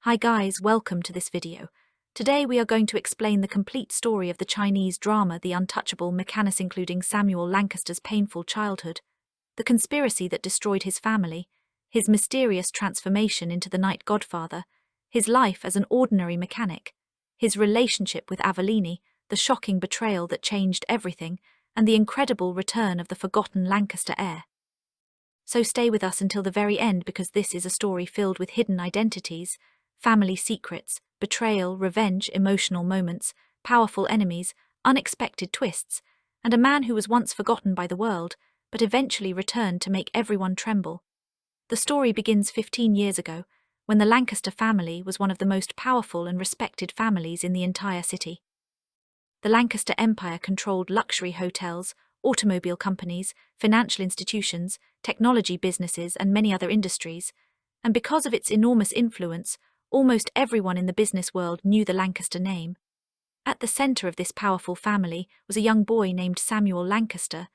Hi guys, welcome to this video. Today we are going to explain the complete story of the Chinese drama The Untouchable Mechanic, including Samuel Lancaster's painful childhood, the conspiracy that destroyed his family, his mysterious transformation into the Night Godfather, his life as an ordinary mechanic, his relationship with Avellini, the shocking betrayal that changed everything, and the incredible return of the forgotten Lancaster heir. So stay with us until the very end, because this is a story filled with hidden identities, family secrets, betrayal, revenge, emotional moments, powerful enemies, unexpected twists, and a man who was once forgotten by the world, but eventually returned to make everyone tremble. The story begins 15 years ago, when the Lancaster family was one of the most powerful and respected families in the entire city. The Lancaster Empire controlled luxury hotels, automobile companies, financial institutions, technology businesses, and many other industries, and because of its enormous influence, almost everyone in the business world knew the Lancaster name. At the center of this powerful family was a young boy named Samuel Lancaster,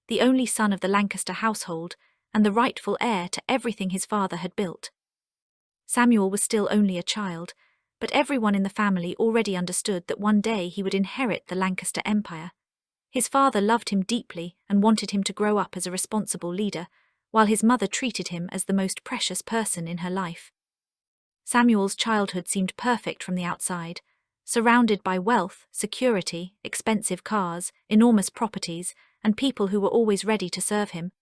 the only son of the Lancaster household and the rightful heir to everything his father had built. Samuel was still only a child, but everyone in the family already understood that one day he would inherit the Lancaster Empire. His father loved him deeply and wanted him to grow up as a responsible leader, while his mother treated him as the most precious person in her life. Samuel's childhood seemed perfect from the outside, surrounded by wealth, security, expensive cars, enormous properties, and people who were always ready to serve him.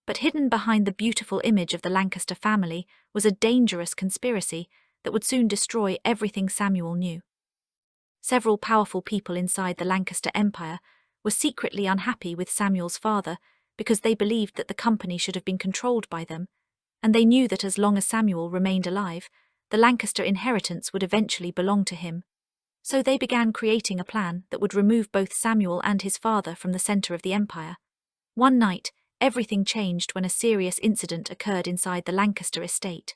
But hidden behind the beautiful image of the Lancaster family was a dangerous conspiracy that would soon destroy everything Samuel knew. Several powerful people inside the Lancaster Empire were secretly unhappy with Samuel's father because they believed that the company should have been controlled by them, and they knew that as long as Samuel remained alive, the Lancaster inheritance would eventually belong to him. So they began creating a plan that would remove both Samuel and his father from the center of the empire. One night, everything changed when a serious incident occurred inside the Lancaster estate.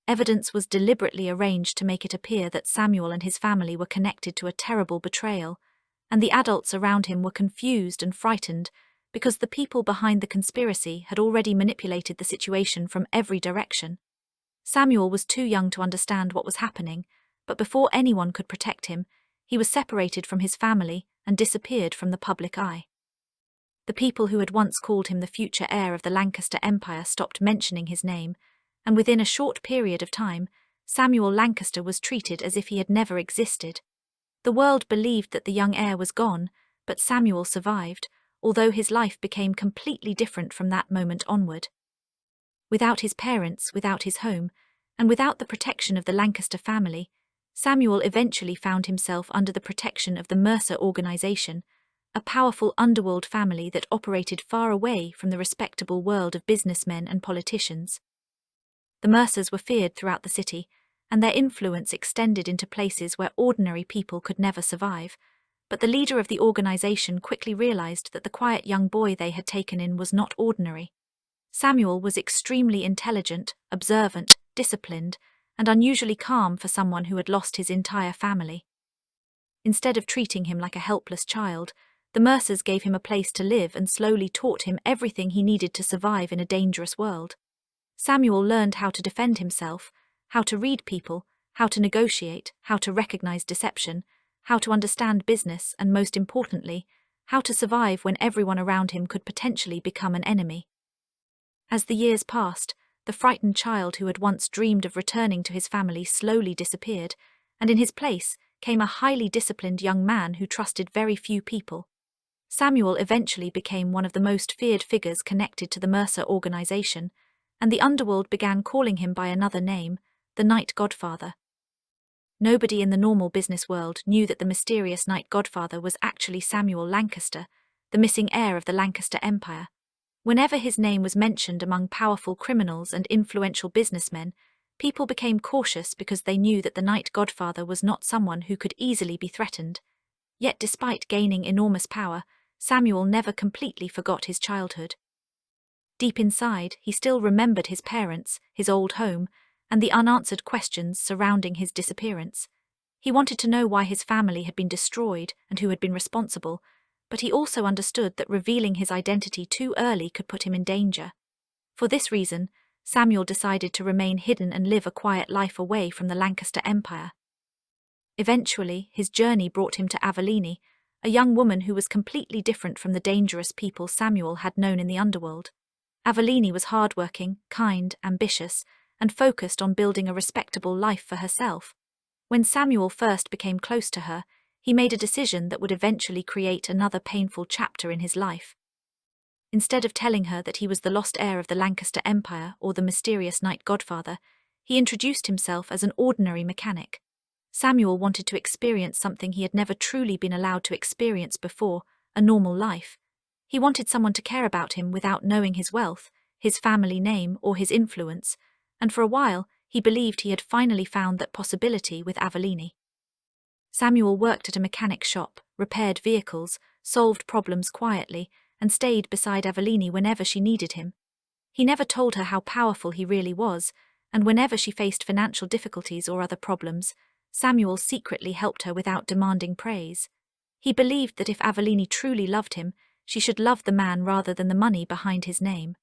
Evidence was deliberately arranged to make it appear that Samuel and his family were connected to a terrible betrayal, and the adults around him were confused and frightened because the people behind the conspiracy had already manipulated the situation from every direction. Samuel was too young to understand what was happening, but before anyone could protect him, he was separated from his family and disappeared from the public eye. The people who had once called him the future heir of the Lancaster Empire stopped mentioning his name, and within a short period of time, Samuel Lancaster was treated as if he had never existed. The world believed that the young heir was gone, but Samuel survived, although his life became completely different from that moment onward. Without his parents, without his home, and without the protection of the Lancaster family, Samuel eventually found himself under the protection of the Mercer organization, a powerful underworld family that operated far away from the respectable world of businessmen and politicians. The Mercers were feared throughout the city, and their influence extended into places where ordinary people could never survive, but the leader of the organization quickly realized that the quiet young boy they had taken in was not ordinary. Samuel was extremely intelligent, observant, disciplined, and unusually calm for someone who had lost his entire family. Instead of treating him like a helpless child, the Mercers gave him a place to live and slowly taught him everything he needed to survive in a dangerous world. Samuel learned how to defend himself, how to read people, how to negotiate, how to recognize deception, how to understand business, and most importantly, how to survive when everyone around him could potentially become an enemy. As the years passed, the frightened child who had once dreamed of returning to his family slowly disappeared, and in his place came a highly disciplined young man who trusted very few people. Samuel eventually became one of the most feared figures connected to the Mercer organization, and the underworld began calling him by another name, the Night Godfather. Nobody in the normal business world knew that the mysterious Night Godfather was actually Samuel Lancaster, the missing heir of the Lancaster Empire. Whenever his name was mentioned among powerful criminals and influential businessmen, people became cautious because they knew that the Night Godfather was not someone who could easily be threatened. Yet despite gaining enormous power, Samuel never completely forgot his childhood. Deep inside, he still remembered his parents, his old home, and the unanswered questions surrounding his disappearance. He wanted to know why his family had been destroyed and who had been responsible, but he also understood that revealing his identity too early could put him in danger. For this reason, Samuel decided to remain hidden and live a quiet life away from the Lancaster Empire. Eventually, his journey brought him to Avellini, a young woman who was completely different from the dangerous people Samuel had known in the underworld. Avellini was hardworking, kind, ambitious, and focused on building a respectable life for herself. When Samuel first became close to her, he made a decision that would eventually create another painful chapter in his life. Instead of telling her that he was the lost heir of the Lancaster Empire or the mysterious Night Godfather, he introduced himself as an ordinary mechanic. Samuel wanted to experience something he had never truly been allowed to experience before, a normal life. He wanted someone to care about him without knowing his wealth, his family name, or his influence, and for a while he believed he had finally found that possibility with Avellini. Samuel worked at a mechanic shop, repaired vehicles, solved problems quietly, and stayed beside Avellini whenever she needed him. He never told her how powerful he really was, and whenever she faced financial difficulties or other problems, Samuel secretly helped her without demanding praise. He believed that if Avellini truly loved him, she should love the man rather than the money behind his name.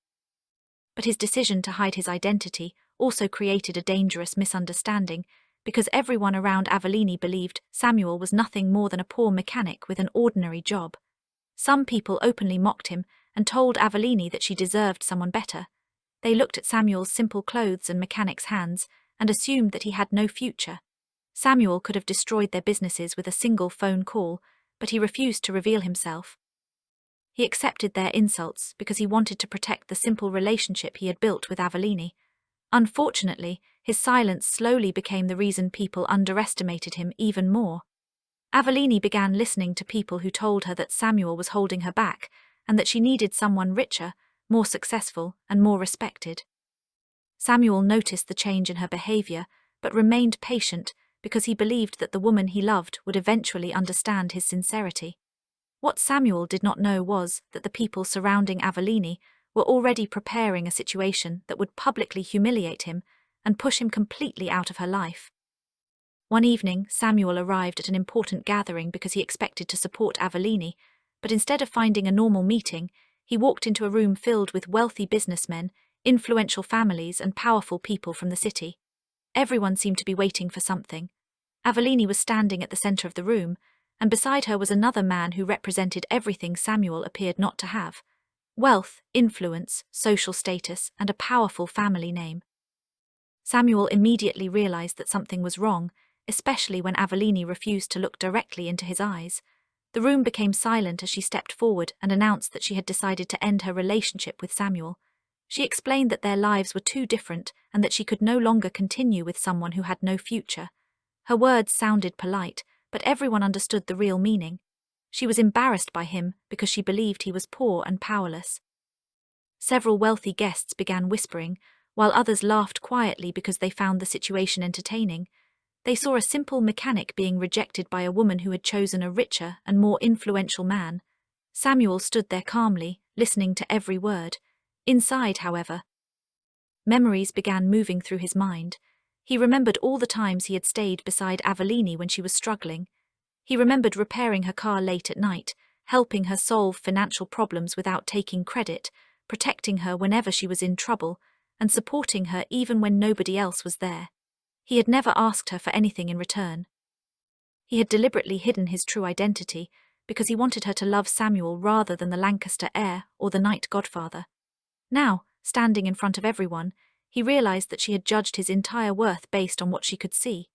But his decision to hide his identity also created a dangerous misunderstanding, because everyone around Avellini believed Samuel was nothing more than a poor mechanic with an ordinary job. Some people openly mocked him and told Avellini that she deserved someone better. They looked at Samuel's simple clothes and mechanic's hands and assumed that he had no future. Samuel could have destroyed their businesses with a single phone call, but he refused to reveal himself. He accepted their insults because he wanted to protect the simple relationship he had built with Avellini. Unfortunately, his silence slowly became the reason people underestimated him even more. Avellini began listening to people who told her that Samuel was holding her back and that she needed someone richer, more successful, and more respected. Samuel noticed the change in her behavior, but remained patient because he believed that the woman he loved would eventually understand his sincerity. What Samuel did not know was that the people surrounding Avellini were already preparing a situation that would publicly humiliate him and push him completely out of her life. One evening, Samuel arrived at an important gathering because he expected to support Avellini, but instead of finding a normal meeting, he walked into a room filled with wealthy businessmen, influential families, and powerful people from the city. Everyone seemed to be waiting for something. Avellini was standing at the center of the room, and beside her was another man who represented everything Samuel appeared not to have: wealth, influence, social status, and a powerful family name. Samuel immediately realized that something was wrong, especially when Avellini refused to look directly into his eyes. The room became silent as she stepped forward and announced that she had decided to end her relationship with Samuel. She explained that their lives were too different and that she could no longer continue with someone who had no future. Her words sounded polite, but everyone understood the real meaning. She was embarrassed by him because she believed he was poor and powerless. Several wealthy guests began whispering, while others laughed quietly because they found the situation entertaining. They saw a simple mechanic being rejected by a woman who had chosen a richer and more influential man. Samuel stood there calmly, listening to every word. Inside, however, memories began moving through his mind. He remembered all the times he had stayed beside Avellini when she was struggling. He remembered repairing her car late at night, helping her solve financial problems without taking credit, protecting her whenever she was in trouble, and supporting her even when nobody else was there. He had never asked her for anything in return. He had deliberately hidden his true identity because he wanted her to love Samuel rather than the Lancaster heir or the Night Godfather. Now, standing in front of everyone, he realized that she had judged his entire worth based on what she could see.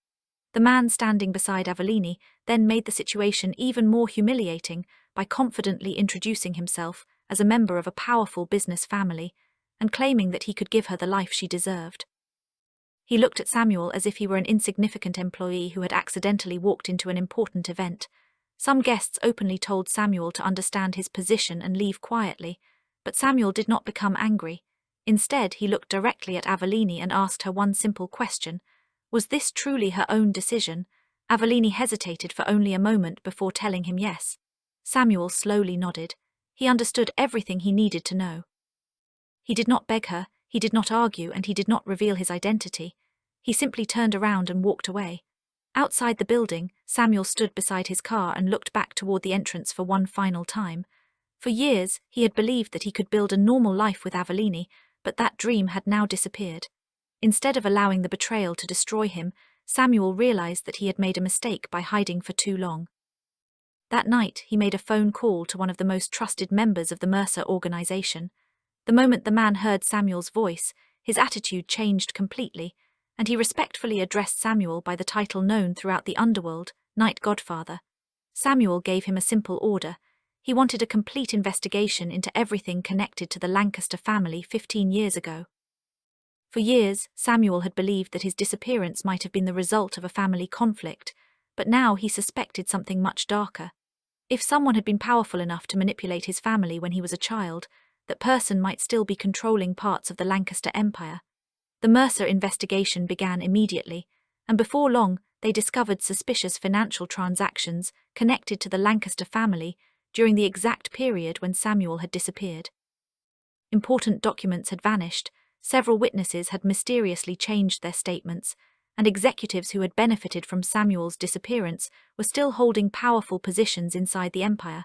The man standing beside Avellini then made the situation even more humiliating by confidently introducing himself as a member of a powerful business family and claiming that he could give her the life she deserved. He looked at Samuel as if he were an insignificant employee who had accidentally walked into an important event. Some guests openly told Samuel to understand his position and leave quietly, but Samuel did not become angry. Instead, he looked directly at Avellini and asked her one simple question. Was this truly her own decision? Avellini hesitated for only a moment before telling him yes. Samuel slowly nodded. He understood everything he needed to know. He did not beg her, he did not argue, and he did not reveal his identity. He simply turned around and walked away. Outside the building, Samuel stood beside his car and looked back toward the entrance for one final time. For years, he had believed that he could build a normal life with Avellini, but that dream had now disappeared. Instead of allowing the betrayal to destroy him, Samuel realized that he had made a mistake by hiding for too long. That night, he made a phone call to one of the most trusted members of the Mercer organization. The moment the man heard Samuel's voice, his attitude changed completely, and he respectfully addressed Samuel by the title known throughout the underworld, Night Godfather. Samuel gave him a simple order. He wanted a complete investigation into everything connected to the Lancaster family 15 years ago. For years, Samuel had believed that his disappearance might have been the result of a family conflict, but now he suspected something much darker. If someone had been powerful enough to manipulate his family when he was a child, that person might still be controlling parts of the Lancaster Empire. The Mercer investigation began immediately, and before long, they discovered suspicious financial transactions connected to the Lancaster family during the exact period when Samuel had disappeared. Important documents had vanished, several witnesses had mysteriously changed their statements, and executives who had benefited from Samuel's disappearance were still holding powerful positions inside the empire.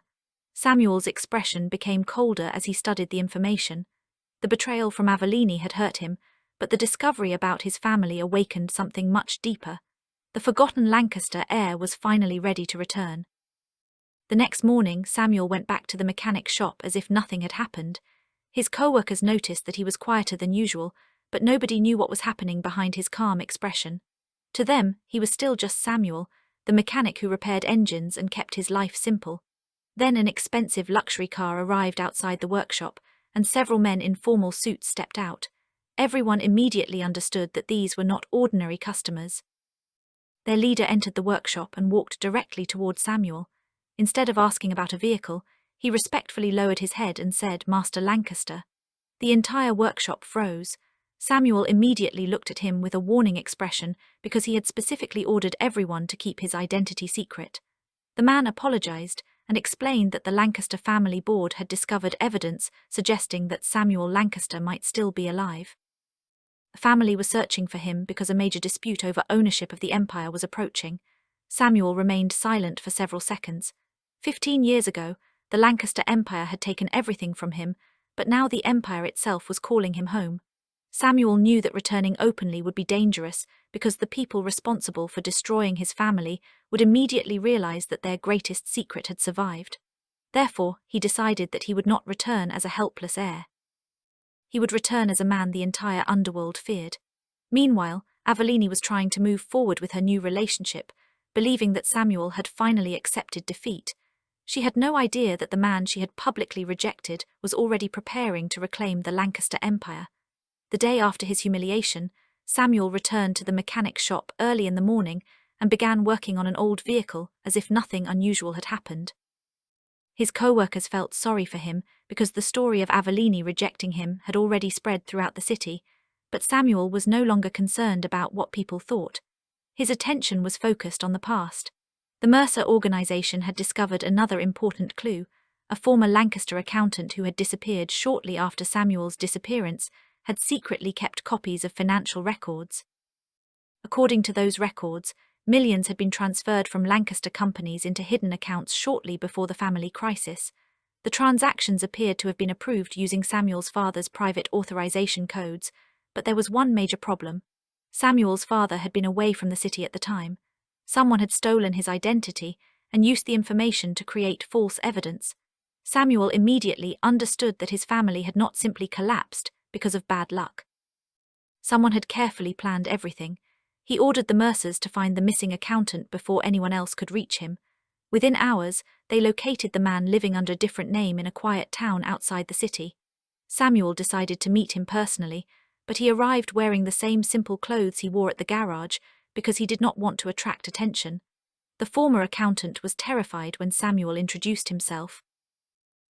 Samuel's expression became colder as he studied the information. The betrayal from Avellini had hurt him, but the discovery about his family awakened something much deeper. The forgotten Lancaster heir was finally ready to return. The next morning, Samuel went back to the mechanic shop as if nothing had happened. His co-workers noticed that he was quieter than usual, but nobody knew what was happening behind his calm expression. To them, he was still just Samuel, the mechanic who repaired engines and kept his life simple. Then an expensive luxury car arrived outside the workshop, and several men in formal suits stepped out. Everyone immediately understood that these were not ordinary customers. Their leader entered the workshop and walked directly toward Samuel. Instead of asking about a vehicle, he respectfully lowered his head and said, "Master Lancaster." The entire workshop froze. Samuel immediately looked at him with a warning expression because he had specifically ordered everyone to keep his identity secret. The man apologized and explained that the Lancaster family board had discovered evidence suggesting that Samuel Lancaster might still be alive. The family was searching for him because a major dispute over ownership of the empire was approaching. Samuel remained silent for several seconds. 15 years ago, the Lancaster Empire had taken everything from him, but now the empire itself was calling him home. Samuel knew that returning openly would be dangerous because the people responsible for destroying his family would immediately realize that their greatest secret had survived. Therefore, he decided that he would not return as a helpless heir. He would return as a man the entire underworld feared. Meanwhile, Avellini was trying to move forward with her new relationship, believing that Samuel had finally accepted defeat. She had no idea that the man she had publicly rejected was already preparing to reclaim the Lancaster Empire. The day after his humiliation, Samuel returned to the mechanic shop early in the morning and began working on an old vehicle as if nothing unusual had happened. His co-workers felt sorry for him because the story of Avellini rejecting him had already spread throughout the city, but Samuel was no longer concerned about what people thought. His attention was focused on the past. The Mercer organization had discovered another important clue. A former Lancaster accountant who had disappeared shortly after Samuel's disappearance had secretly kept copies of financial records. According to those records, millions had been transferred from Lancaster companies into hidden accounts shortly before the family crisis. The transactions appeared to have been approved using Samuel's father's private authorization codes, but there was one major problem. Samuel's father had been away from the city at the time. Someone had stolen his identity and used the information to create false evidence. Samuel immediately understood that his family had not simply collapsed because of bad luck. Someone had carefully planned everything. He ordered the Mercers to find the missing accountant before anyone else could reach him. Within hours, they located the man living under a different name in a quiet town outside the city. Samuel decided to meet him personally, but he arrived wearing the same simple clothes he wore at the garage because he did not want to attract attention. The former accountant was terrified when Samuel introduced himself.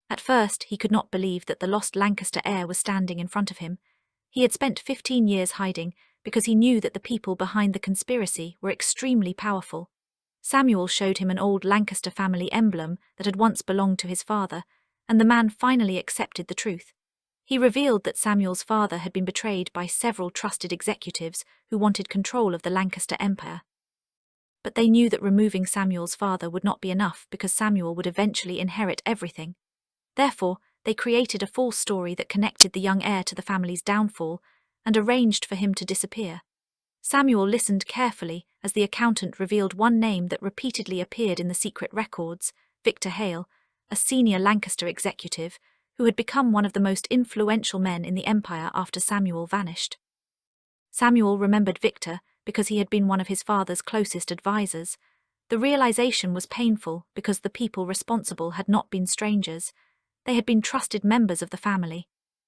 At first, he could not believe that the lost Lancaster heir was standing in front of him. He had spent 15 years hiding because he knew that the people behind the conspiracy were extremely powerful. Samuel showed him an old Lancaster family emblem that had once belonged to his father, and the man finally accepted the truth. He revealed that Samuel's father had been betrayed by several trusted executives who wanted control of the Lancaster Empire. But they knew that removing Samuel's father would not be enough because Samuel would eventually inherit everything. Therefore, they created a false story that connected the young heir to the family's downfall and arranged for him to disappear. Samuel listened carefully as the accountant revealed one name that repeatedly appeared in the secret records: Victor Hale, a senior Lancaster executive who had become one of the most influential men in the empire after Samuel vanished. Samuel remembered Victor because he had been one of his father's closest advisors. The realization was painful because the people responsible had not been strangers. They had been trusted members of the family.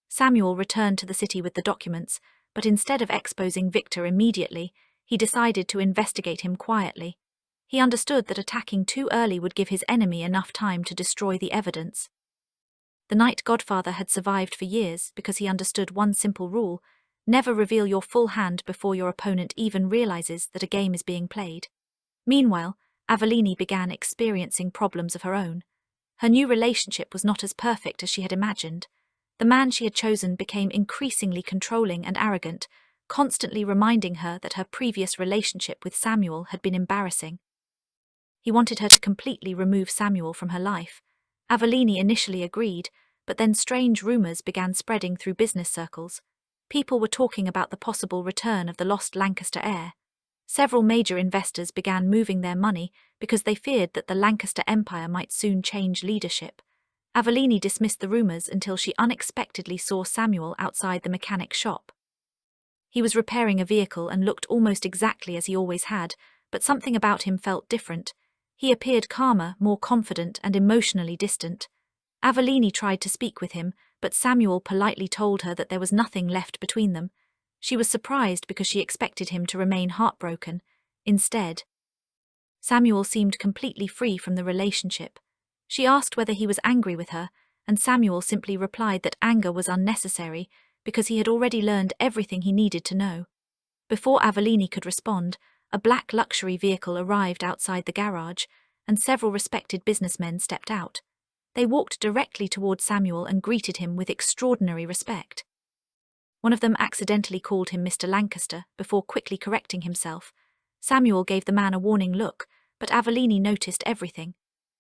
Samuel returned to the city with the documents, but instead of exposing Victor immediately, he decided to investigate him quietly. He understood that attacking too early would give his enemy enough time to destroy the evidence. The Night Godfather had survived for years because he understood one simple rule: never reveal your full hand before your opponent even realizes that a game is being played. Meanwhile, Avellini began experiencing problems of her own. Her new relationship was not as perfect as she had imagined. The man she had chosen became increasingly controlling and arrogant, constantly reminding her that her previous relationship with Samuel had been embarrassing. He wanted her to completely remove Samuel from her life. Avellini initially agreed, but then strange rumors began spreading through business circles. People were talking about the possible return of the lost Lancaster heir. Several major investors began moving their money because they feared that the Lancaster Empire might soon change leadership. Avellini dismissed the rumors until she unexpectedly saw Samuel outside the mechanic shop. He was repairing a vehicle and looked almost exactly as he always had, but something about him felt different. He appeared calmer, more confident, and emotionally distant. Avellini tried to speak with him, but Samuel politely told her that there was nothing left between them. She was surprised because she expected him to remain heartbroken. Instead, Samuel seemed completely free from the relationship. She asked whether he was angry with her, and Samuel simply replied that anger was unnecessary because he had already learned everything he needed to know. Before Avellini could respond, a black luxury vehicle arrived outside the garage, and several respected businessmen stepped out. They walked directly toward Samuel and greeted him with extraordinary respect. One of them accidentally called him Mr. Lancaster before quickly correcting himself. Samuel gave the man a warning look, but Avellini noticed everything.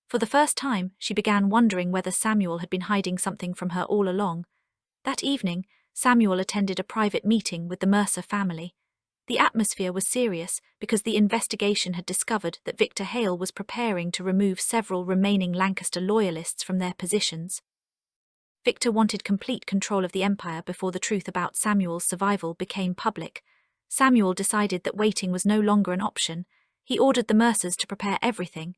For the first time, she began wondering whether Samuel had been hiding something from her all along. That evening, Samuel attended a private meeting with the Mercer family. The atmosphere was serious because the investigation had discovered that Victor Hale was preparing to remove several remaining Lancaster loyalists from their positions. Victor wanted complete control of the empire before the truth about Samuel's survival became public. Samuel decided that waiting was no longer an option. He ordered the Mercers to prepare everything.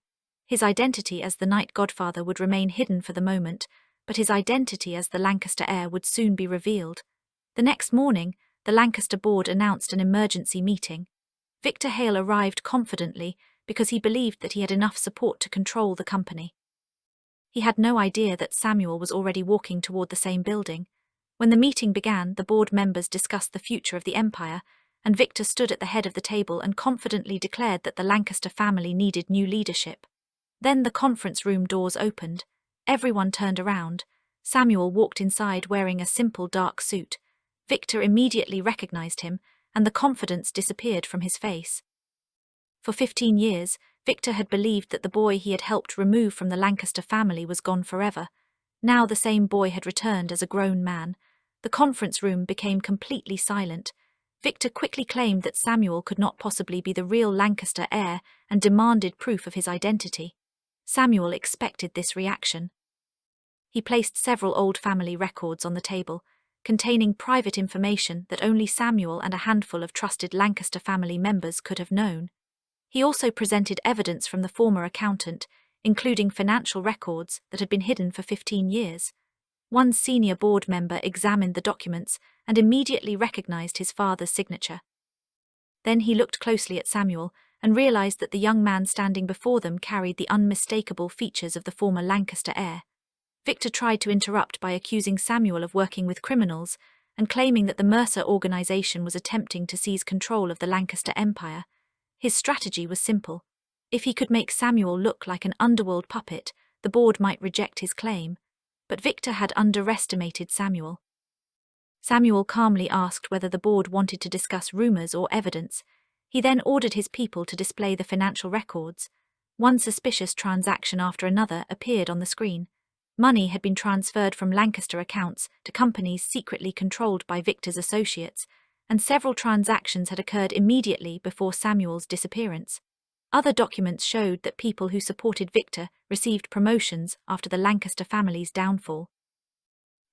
His identity as the Night Godfather would remain hidden for the moment, but his identity as the Lancaster heir would soon be revealed. The next morning, the Lancaster board announced an emergency meeting. Victor Hale arrived confidently because he believed that he had enough support to control the company. He had no idea that Samuel was already walking toward the same building. When the meeting began, the board members discussed the future of the empire, and Victor stood at the head of the table and confidently declared that the Lancaster family needed new leadership. Then the conference room doors opened. Everyone turned around. Samuel walked inside wearing a simple dark suit. Victor immediately recognized him, and the confidence disappeared from his face. For 15 years, Victor had believed that the boy he had helped remove from the Lancaster family was gone forever. Now the same boy had returned as a grown man. The conference room became completely silent. Victor quickly claimed that Samuel could not possibly be the real Lancaster heir and demanded proof of his identity. Samuel expected this reaction. He placed several old family records on the table, containing private information that only Samuel and a handful of trusted Lancaster family members could have known. He also presented evidence from the former accountant, including financial records that had been hidden for 15 years. One senior board member examined the documents and immediately recognized his father's signature. Then he looked closely at Samuel and realized that the young man standing before them carried the unmistakable features of the former Lancaster heir. Victor tried to interrupt by accusing Samuel of working with criminals and claiming that the Mercer organization was attempting to seize control of the Lancaster Empire. His strategy was simple. If he could make Samuel look like an underworld puppet, the board might reject his claim. But Victor had underestimated Samuel. Samuel calmly asked whether the board wanted to discuss rumors or evidence. He then ordered his people to display the financial records. One suspicious transaction after another appeared on the screen. Money had been transferred from Lancaster accounts to companies secretly controlled by Victor's associates, and several transactions had occurred immediately before Samuel's disappearance. Other documents showed that people who supported Victor received promotions after the Lancaster family's downfall.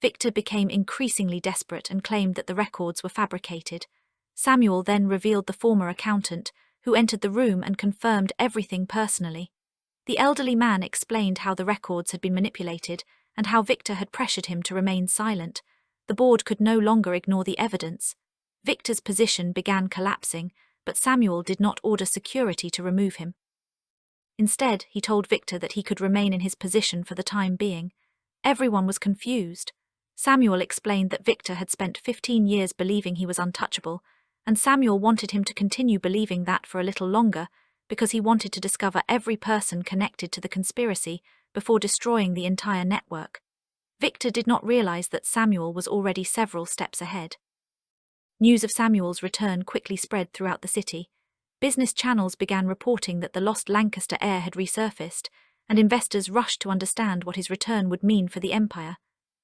Victor became increasingly desperate and claimed that the records were fabricated. Samuel then revealed the former accountant, who entered the room and confirmed everything personally. The elderly man explained how the records had been manipulated and how Victor had pressured him to remain silent. The board could no longer ignore the evidence. Victor's position began collapsing, but Samuel did not order security to remove him. Instead, he told Victor that he could remain in his position for the time being. Everyone was confused. Samuel explained that Victor had spent 15 years believing he was untouchable, and Samuel wanted him to continue believing that for a little longer, because he wanted to discover every person connected to the conspiracy before destroying the entire network. Victor did not realize that Samuel was already several steps ahead. News of Samuel's return quickly spread throughout the city. Business channels began reporting that the lost Lancaster heir had resurfaced, and investors rushed to understand what his return would mean for the empire.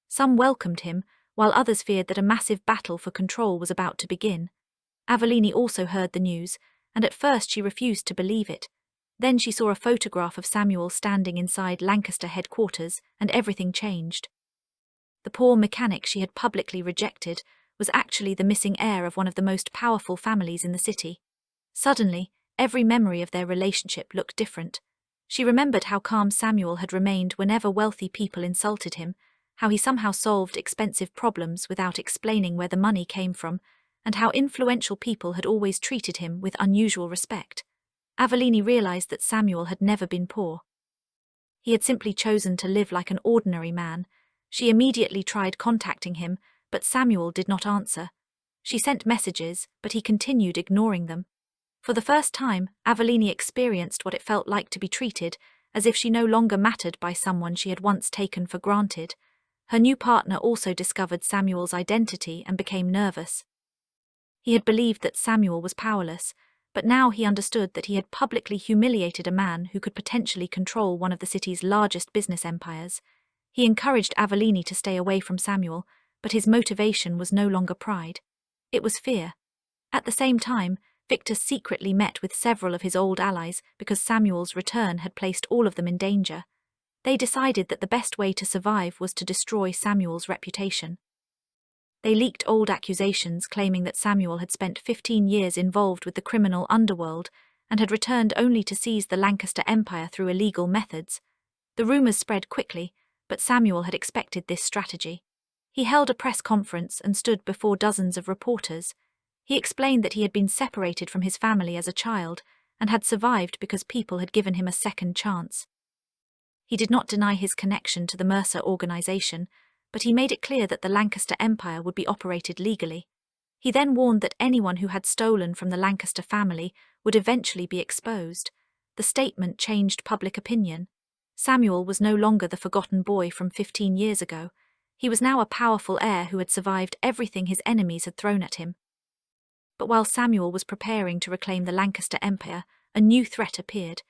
Some welcomed him, while others feared that a massive battle for control was about to begin. Avellini also heard the news, and at first she refused to believe it. Then she saw a photograph of Samuel standing inside Lancaster headquarters, and everything changed. The poor mechanic she had publicly rejected was actually the missing heir of one of the most powerful families in the city. Suddenly, every memory of their relationship looked different. She remembered how calm Samuel had remained whenever wealthy people insulted him, how he somehow solved expensive problems without explaining where the money came from, and how influential people had always treated him with unusual respect. Avellini realized that Samuel had never been poor. He had simply chosen to live like an ordinary man. She immediately tried contacting him, but Samuel did not answer. She sent messages, but he continued ignoring them. For the first time, Avellini experienced what it felt like to be treated as if she no longer mattered by someone she had once taken for granted. Her new partner also discovered Samuel's identity and became nervous. He had believed that Samuel was powerless, but now he understood that he had publicly humiliated a man who could potentially control one of the city's largest business empires. He encouraged Avellini to stay away from Samuel, but his motivation was no longer pride. It was fear. At the same time, Victor secretly met with several of his old allies because Samuel's return had placed all of them in danger. They decided that the best way to survive was to destroy Samuel's reputation. They leaked old accusations claiming that Samuel had spent 15 years involved with the criminal underworld and had returned only to seize the Lancaster Empire through illegal methods. The rumors spread quickly, but Samuel had expected this strategy. He held a press conference and stood before dozens of reporters. He explained that he had been separated from his family as a child and had survived because people had given him a second chance. He did not deny his connection to the Mercer organization, but he made it clear that the Lancaster Empire would be operated legally. He then warned that anyone who had stolen from the Lancaster family would eventually be exposed. The statement changed public opinion. Samuel was no longer the forgotten boy from 15 years ago. He was now a powerful heir who had survived everything his enemies had thrown at him. But while Samuel was preparing to reclaim the Lancaster Empire, a new threat appeared.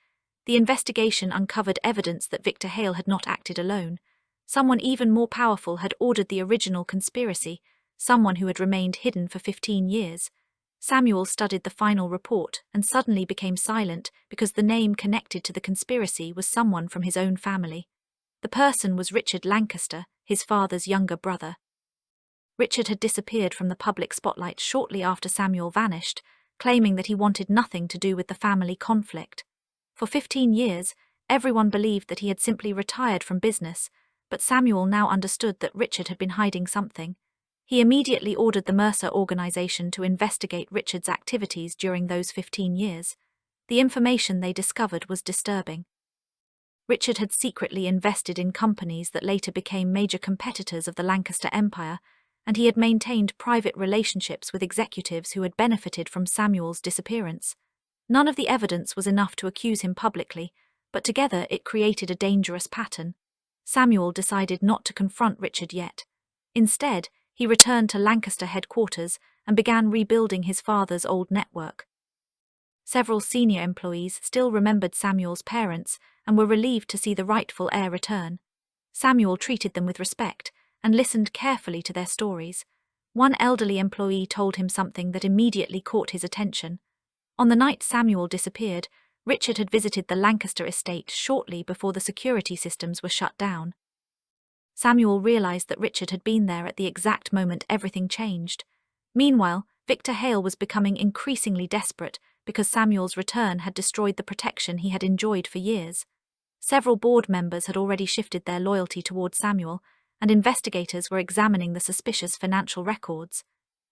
The investigation uncovered evidence that Victor Hale had not acted alone. Someone even more powerful had ordered the original conspiracy, someone who had remained hidden for 15 years. Samuel studied the final report and suddenly became silent because the name connected to the conspiracy was someone from his own family. The person was Richard Lancaster, his father's younger brother. Richard had disappeared from the public spotlight shortly after Samuel vanished, claiming that he wanted nothing to do with the family conflict. For 15 years, everyone believed that he had simply retired from business, but Samuel now understood that Richard had been hiding something. He immediately ordered the Mercer organization to investigate Richard's activities during those 15 years. The information they discovered was disturbing. Richard had secretly invested in companies that later became major competitors of the Lancaster Empire, and he had maintained private relationships with executives who had benefited from Samuel's disappearance. None of the evidence was enough to accuse him publicly, but together it created a dangerous pattern. Samuel decided not to confront Richard yet. Instead, he returned to Lancaster headquarters and began rebuilding his father's old network. Several senior employees still remembered Samuel's parents and were relieved to see the rightful heir return. Samuel treated them with respect and listened carefully to their stories. One elderly employee told him something that immediately caught his attention. On the night Samuel disappeared, Richard had visited the Lancaster estate shortly before the security systems were shut down. Samuel realized that Richard had been there at the exact moment everything changed. Meanwhile, Victor Hale was becoming increasingly desperate because Samuel's return had destroyed the protection he had enjoyed for years. Several board members had already shifted their loyalty towards Samuel, and investigators were examining the suspicious financial records.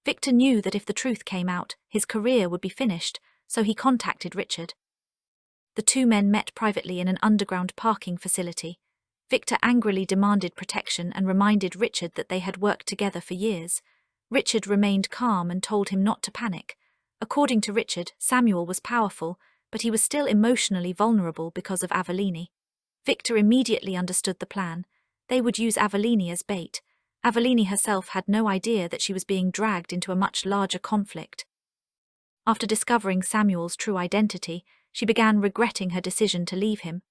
Victor knew that if the truth came out, his career would be finished, so he contacted Richard. The two men met privately in an underground parking facility. Victor angrily demanded protection and reminded Richard that they had worked together for years. Richard remained calm and told him not to panic. According to Richard, Samuel was powerful, but he was still emotionally vulnerable because of Avellini. Victor immediately understood the plan. They would use Avellini as bait. Avellini herself had no idea that she was being dragged into a much larger conflict. After discovering Samuel's true identity, she began regretting her decision to leave him.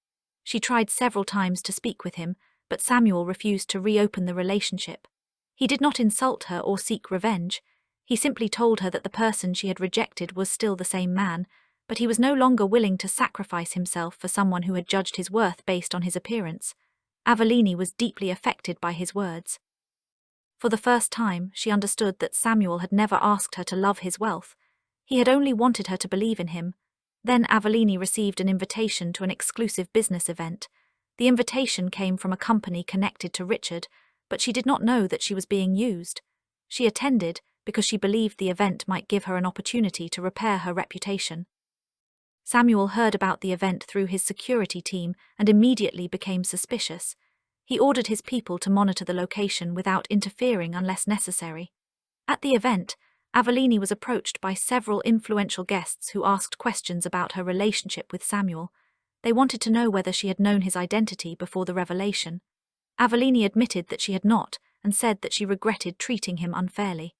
She tried several times to speak with him, but Samuel refused to reopen the relationship. He did not insult her or seek revenge. He simply told her that the person she had rejected was still the same man, but he was no longer willing to sacrifice himself for someone who had judged his worth based on his appearance. Avellini was deeply affected by his words. For the first time, she understood that Samuel had never asked her to love his wealth. He had only wanted her to believe in him. Then Avellini received an invitation to an exclusive business event. The invitation came from a company connected to Richard, but she did not know that she was being used. She attended because she believed the event might give her an opportunity to repair her reputation. Samuel heard about the event through his security team and immediately became suspicious. He ordered his people to monitor the location without interfering unless necessary. At the event, Avellini was approached by several influential guests who asked questions about her relationship with Samuel. They wanted to know whether she had known his identity before the revelation. Avellini admitted that she had not and said that she regretted treating him unfairly.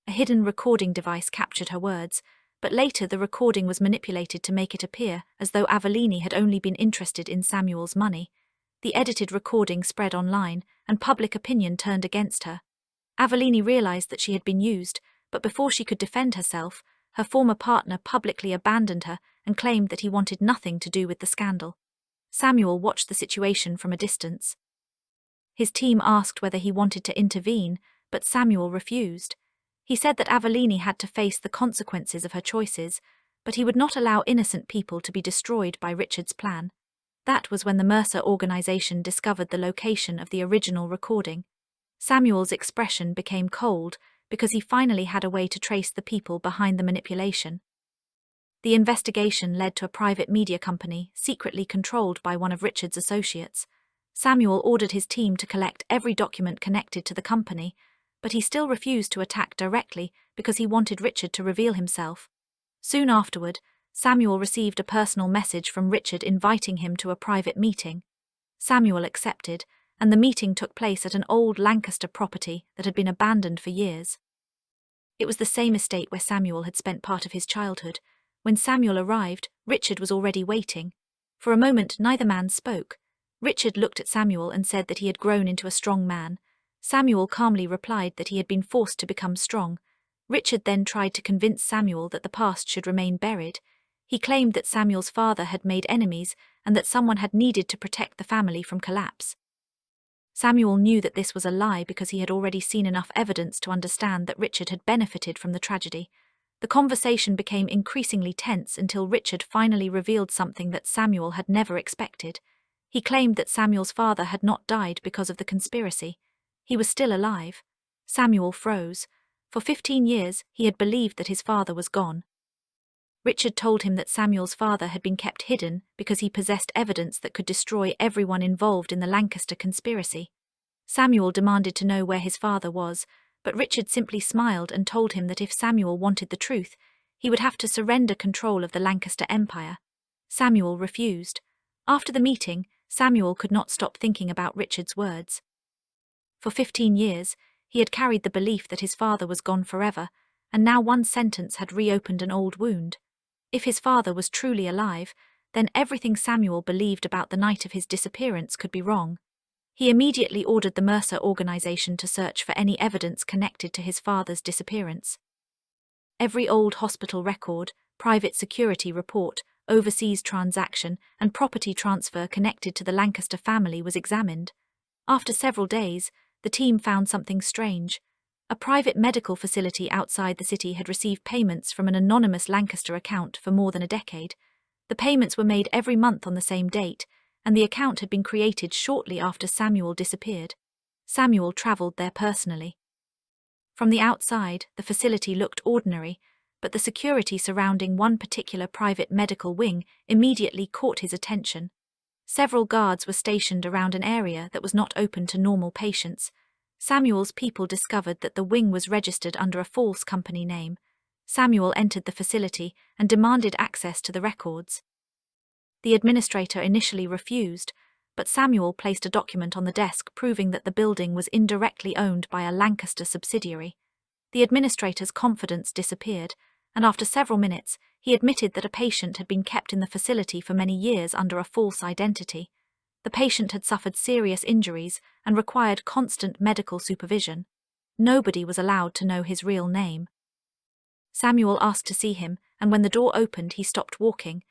A hidden recording device captured her words, but later the recording was manipulated to make it appear as though Avellini had only been interested in Samuel's money. The edited recording spread online, and public opinion turned against her. Avellini realized that she had been used, but before she could defend herself, her former partner publicly abandoned her and claimed that he wanted nothing to do with the scandal. Samuel watched the situation from a distance. His team asked whether he wanted to intervene, but Samuel refused. He said that Avellini had to face the consequences of her choices, but he would not allow innocent people to be destroyed by Richard's plan. That was when the Mercer organization discovered the location of the original recording. Samuel's expression became cold because he finally had a way to trace the people behind the manipulation. The investigation led to a private media company secretly controlled by one of Richard's associates. Samuel ordered his team to collect every document connected to the company, but he still refused to attack directly because he wanted Richard to reveal himself. Soon afterward, Samuel received a personal message from Richard inviting him to a private meeting. Samuel accepted, and the meeting took place at an old Lancaster property that had been abandoned for years. It was the same estate where Samuel had spent part of his childhood. When Samuel arrived, Richard was already waiting. For a moment, neither man spoke. Richard looked at Samuel and said that he had grown into a strong man. Samuel calmly replied that he had been forced to become strong. Richard then tried to convince Samuel that the past should remain buried. He claimed that Samuel's father had made enemies and that someone had needed to protect the family from collapse. Samuel knew that this was a lie because he had already seen enough evidence to understand that Richard had benefited from the tragedy. The conversation became increasingly tense until Richard finally revealed something that Samuel had never expected. He claimed that Samuel's father had not died because of the conspiracy. He was still alive. Samuel froze. For 15 years, he had believed that his father was gone. Richard told him that Samuel's father had been kept hidden because he possessed evidence that could destroy everyone involved in the Lancaster conspiracy. Samuel demanded to know where his father was, but Richard simply smiled and told him that if Samuel wanted the truth, he would have to surrender control of the Lancaster Empire. Samuel refused. After the meeting, Samuel could not stop thinking about Richard's words. For 15 years, he had carried the belief that his father was gone forever, and now one sentence had reopened an old wound. If his father was truly alive, then everything Samuel believed about the night of his disappearance could be wrong. He immediately ordered the Mercer organization to search for any evidence connected to his father's disappearance. Every old hospital record, private security report, overseas transaction, and property transfer connected to the Lancaster family was examined. After several days, the team found something strange. A private medical facility outside the city had received payments from an anonymous Lancaster account for more than a decade. The payments were made every month on the same date, and the account had been created shortly after Samuel disappeared. Samuel traveled there personally. From the outside, the facility looked ordinary, but the security surrounding one particular private medical wing immediately caught his attention. Several guards were stationed around an area that was not open to normal patients. Samuel's people discovered that the wing was registered under a false company name. Samuel entered the facility and demanded access to the records. The administrator initially refused, but Samuel placed a document on the desk proving that the building was indirectly owned by a Lancaster subsidiary. The administrator's confidence disappeared, and after several minutes, he admitted that a patient had been kept in the facility for many years under a false identity. The patient had suffered serious injuries and required constant medical supervision. Nobody was allowed to know his real name. Samuel asked to see him, and when the door opened, he stopped walking.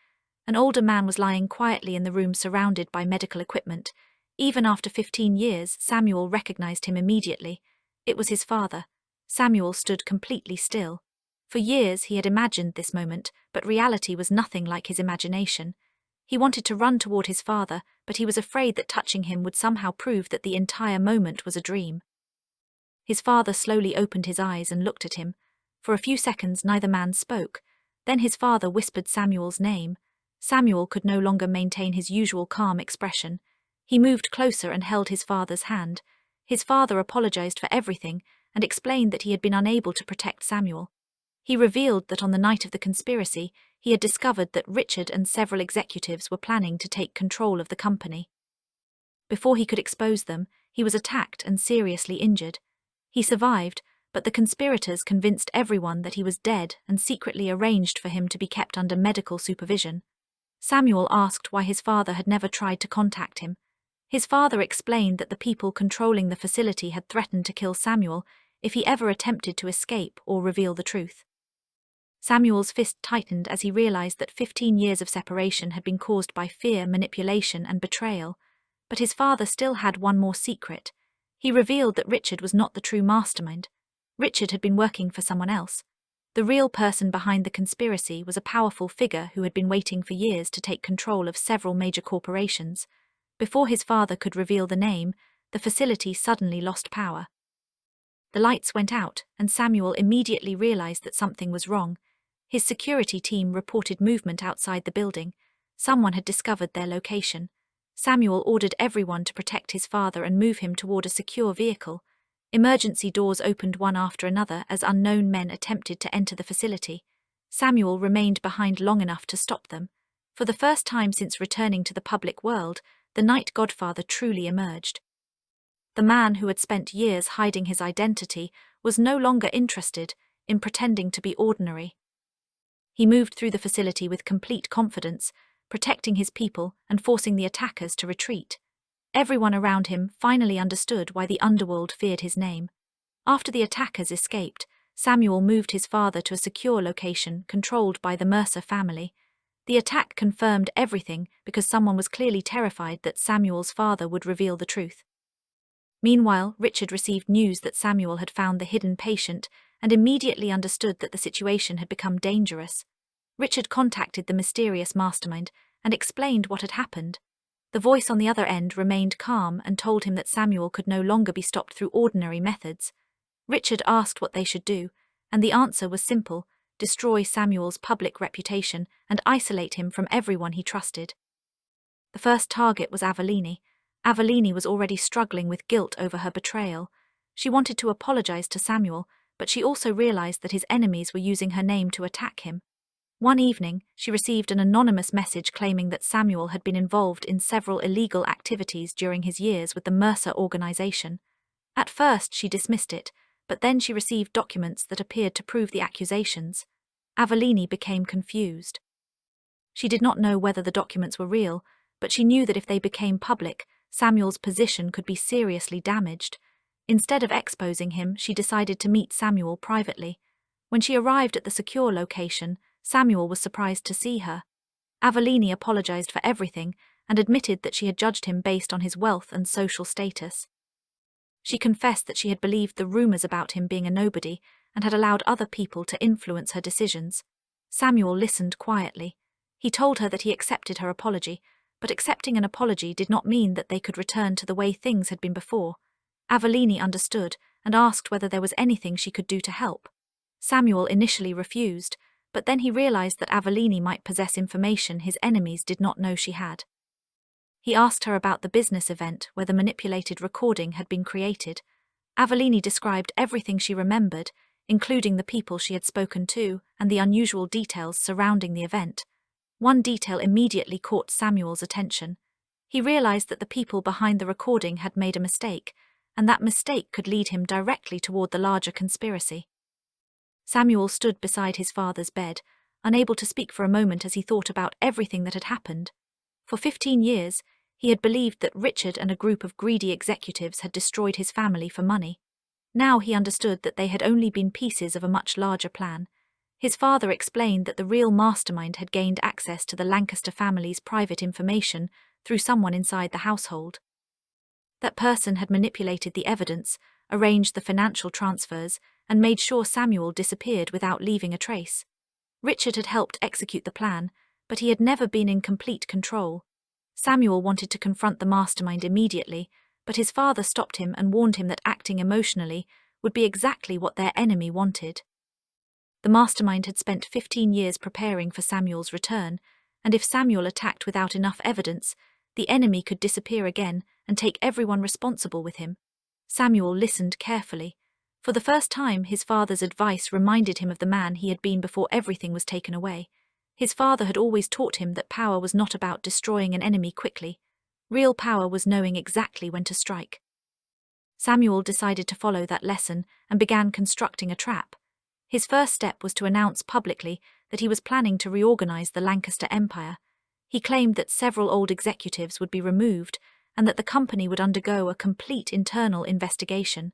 An older man was lying quietly in the room surrounded by medical equipment. Even after 15 years, Samuel recognized him immediately. It was his father. Samuel stood completely still. For years he had imagined this moment, but reality was nothing like his imagination. He wanted to run toward his father, but he was afraid that touching him would somehow prove that the entire moment was a dream. His father slowly opened his eyes and looked at him. For a few seconds neither man spoke. Then his father whispered Samuel's name. Samuel could no longer maintain his usual calm expression. He moved closer and held his father's hand. His father apologized for everything and explained that he had been unable to protect Samuel. He revealed that on the night of the conspiracy, he had discovered that Richard and several executives were planning to take control of the company. Before he could expose them, he was attacked and seriously injured. He survived, but the conspirators convinced everyone that he was dead and secretly arranged for him to be kept under medical supervision. Samuel asked why his father had never tried to contact him. His father explained that the people controlling the facility had threatened to kill Samuel if he ever attempted to escape or reveal the truth. Samuel's fist tightened as he realized that 15 years of separation had been caused by fear, manipulation, and betrayal. But his father still had one more secret. He revealed that Richard was not the true mastermind. Richard had been working for someone else. The real person behind the conspiracy was a powerful figure who had been waiting for years to take control of several major corporations. Before his father could reveal the name, the facility suddenly lost power. The lights went out, and Samuel immediately realized that something was wrong. His security team reported movement outside the building. Someone had discovered their location. Samuel ordered everyone to protect his father and move him toward a secure vehicle. Emergency doors opened one after another as unknown men attempted to enter the facility. Samuel remained behind long enough to stop them. For the first time since returning to the public world, the Night Godfather truly emerged. The man who had spent years hiding his identity was no longer interested in pretending to be ordinary. He moved through the facility with complete confidence, protecting his people and forcing the attackers to retreat. Everyone around him finally understood why the underworld feared his name. After the attackers escaped, Samuel moved his father to a secure location controlled by the Mercer family. The attack confirmed everything because someone was clearly terrified that Samuel's father would reveal the truth. Meanwhile, Richard received news that Samuel had found the hidden patient and immediately understood that the situation had become dangerous. Richard contacted the mysterious mastermind and explained what had happened. The voice on the other end remained calm and told him that Samuel could no longer be stopped through ordinary methods. Richard asked what they should do, and the answer was simple: destroy Samuel's public reputation and isolate him from everyone he trusted. The first target was Avellini. Avellini was already struggling with guilt over her betrayal. She wanted to apologize to Samuel, but she also realized that his enemies were using her name to attack him. One evening, she received an anonymous message claiming that Samuel had been involved in several illegal activities during his years with the Mercer organization. At first, she dismissed it, but then she received documents that appeared to prove the accusations. Avellini became confused. She did not know whether the documents were real, but she knew that if they became public, Samuel's position could be seriously damaged. Instead of exposing him, she decided to meet Samuel privately. When she arrived at the secure location, Samuel was surprised to see her. Avellini apologized for everything and admitted that she had judged him based on his wealth and social status. She confessed that she had believed the rumors about him being a nobody and had allowed other people to influence her decisions. Samuel listened quietly. He told her that he accepted her apology, but accepting an apology did not mean that they could return to the way things had been before. Avellini understood and asked whether there was anything she could do to help. Samuel initially refused, but then he realized that Avellini might possess information his enemies did not know she had. He asked her about the business event where the manipulated recording had been created. Avellini described everything she remembered, including the people she had spoken to and the unusual details surrounding the event. One detail immediately caught Samuel's attention. He realized that the people behind the recording had made a mistake, and that mistake could lead him directly toward the larger conspiracy. Samuel stood beside his father's bed, unable to speak for a moment as he thought about everything that had happened. For 15 years, he had believed that Richard and a group of greedy executives had destroyed his family for money. Now he understood that they had only been pieces of a much larger plan. His father explained that the real mastermind had gained access to the Lancaster family's private information through someone inside the household. That person had manipulated the evidence, arranged the financial transfers, and made sure Samuel disappeared without leaving a trace. Richard had helped execute the plan, but he had never been in complete control. Samuel wanted to confront the mastermind immediately, but his father stopped him and warned him that acting emotionally would be exactly what their enemy wanted. The mastermind had spent 15 years preparing for Samuel's return, and if Samuel attacked without enough evidence, the enemy could disappear again and take everyone responsible with him. Samuel listened carefully. For the first time, his father's advice reminded him of the man he had been before everything was taken away. His father had always taught him that power was not about destroying an enemy quickly. Real power was knowing exactly when to strike. Samuel decided to follow that lesson and began constructing a trap. His first step was to announce publicly that he was planning to reorganize the Lancaster Empire. He claimed that several old executives would be removed and that the company would undergo a complete internal investigation.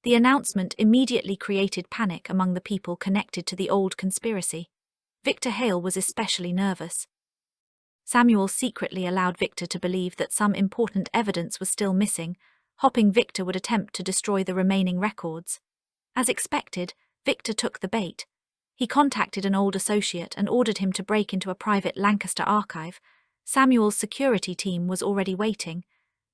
The announcement immediately created panic among the people connected to the old conspiracy. Victor Hale was especially nervous. Samuel secretly allowed Victor to believe that some important evidence was still missing, hoping Victor would attempt to destroy the remaining records. As expected, Victor took the bait. He contacted an old associate and ordered him to break into a private Lancaster archive. Samuel's security team was already waiting.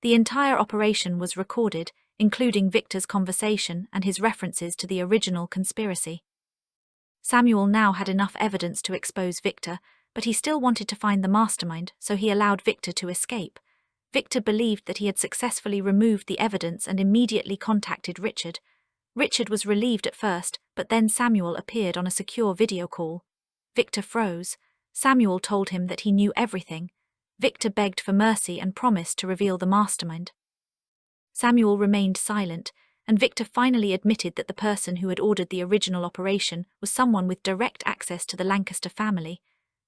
The entire operation was recorded, including Victor's conversation and his references to the original conspiracy. Samuel now had enough evidence to expose Victor, but he still wanted to find the mastermind, so he allowed Victor to escape. Victor believed that he had successfully removed the evidence and immediately contacted Richard. Richard was relieved at first, but then Samuel appeared on a secure video call. Victor froze. Samuel told him that he knew everything. Victor begged for mercy and promised to reveal the mastermind. Samuel remained silent, and Victor finally admitted that the person who had ordered the original operation was someone with direct access to the Lancaster family.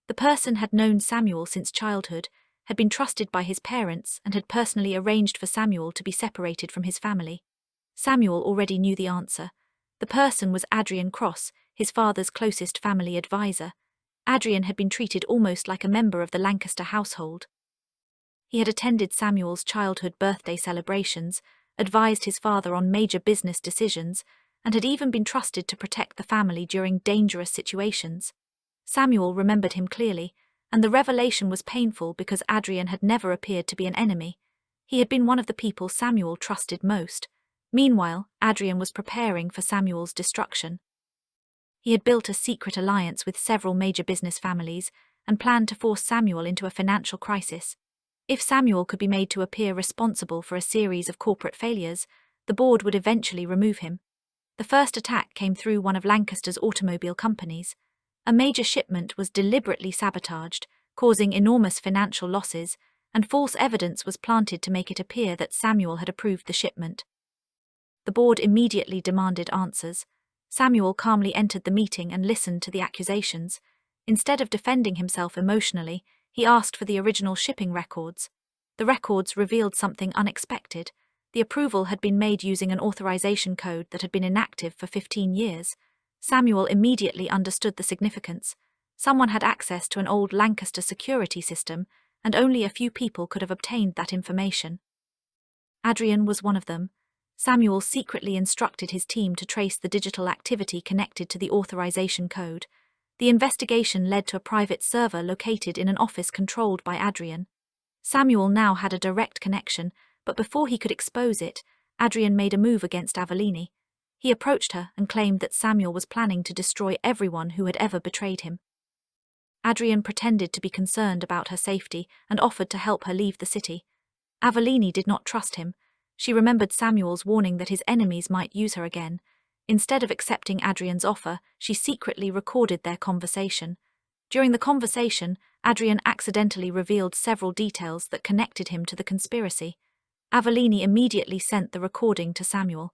The person had known Samuel since childhood, had been trusted by his parents, and had personally arranged for Samuel to be separated from his family. Samuel already knew the answer. The person was Adrian Cross, his father's closest family advisor. Adrian had been treated almost like a member of the Lancaster household. He had attended Samuel's childhood birthday celebrations, advised his father on major business decisions, and had even been trusted to protect the family during dangerous situations. Samuel remembered him clearly, and the revelation was painful because Adrian had never appeared to be an enemy. He had been one of the people Samuel trusted most. Meanwhile, Adrian was preparing for Samuel's destruction. He had built a secret alliance with several major business families and planned to force Samuel into a financial crisis. If Samuel could be made to appear responsible for a series of corporate failures, the board would eventually remove him. The first attack came through one of Lancaster's automobile companies. A major shipment was deliberately sabotaged, causing enormous financial losses, and false evidence was planted to make it appear that Samuel had approved the shipment. The board immediately demanded answers. Samuel calmly entered the meeting and listened to the accusations. Instead of defending himself emotionally, he asked for the original shipping records. The records revealed something unexpected. The approval had been made using an authorization code that had been inactive for 15 years. Samuel immediately understood the significance. Someone had access to an old Lancaster security system, and only a few people could have obtained that information. Adrian was one of them. Samuel secretly instructed his team to trace the digital activity connected to the authorization code. The investigation led to a private server located in an office controlled by Adrian. Samuel now had a direct connection, but before he could expose it, Adrian made a move against Avellini. He approached her and claimed that Samuel was planning to destroy everyone who had ever betrayed him. Adrian pretended to be concerned about her safety and offered to help her leave the city. Avellini did not trust him. She remembered Samuel's warning that his enemies might use her again. Instead of accepting Adrian's offer, she secretly recorded their conversation. During the conversation, Adrian accidentally revealed several details that connected him to the conspiracy. Avellini immediately sent the recording to Samuel.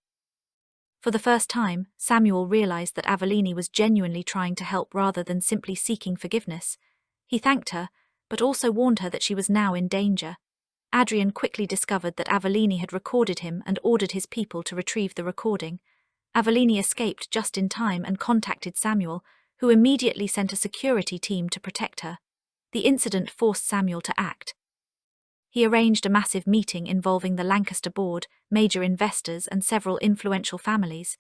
For the first time, Samuel realized that Avellini was genuinely trying to help rather than simply seeking forgiveness. He thanked her, but also warned her that she was now in danger. Adrian quickly discovered that Avellini had recorded him and ordered his people to retrieve the recording. Avellini escaped just in time and contacted Samuel, who immediately sent a security team to protect her. The incident forced Samuel to act. He arranged a massive meeting involving the Lancaster board, major investors, and several influential families.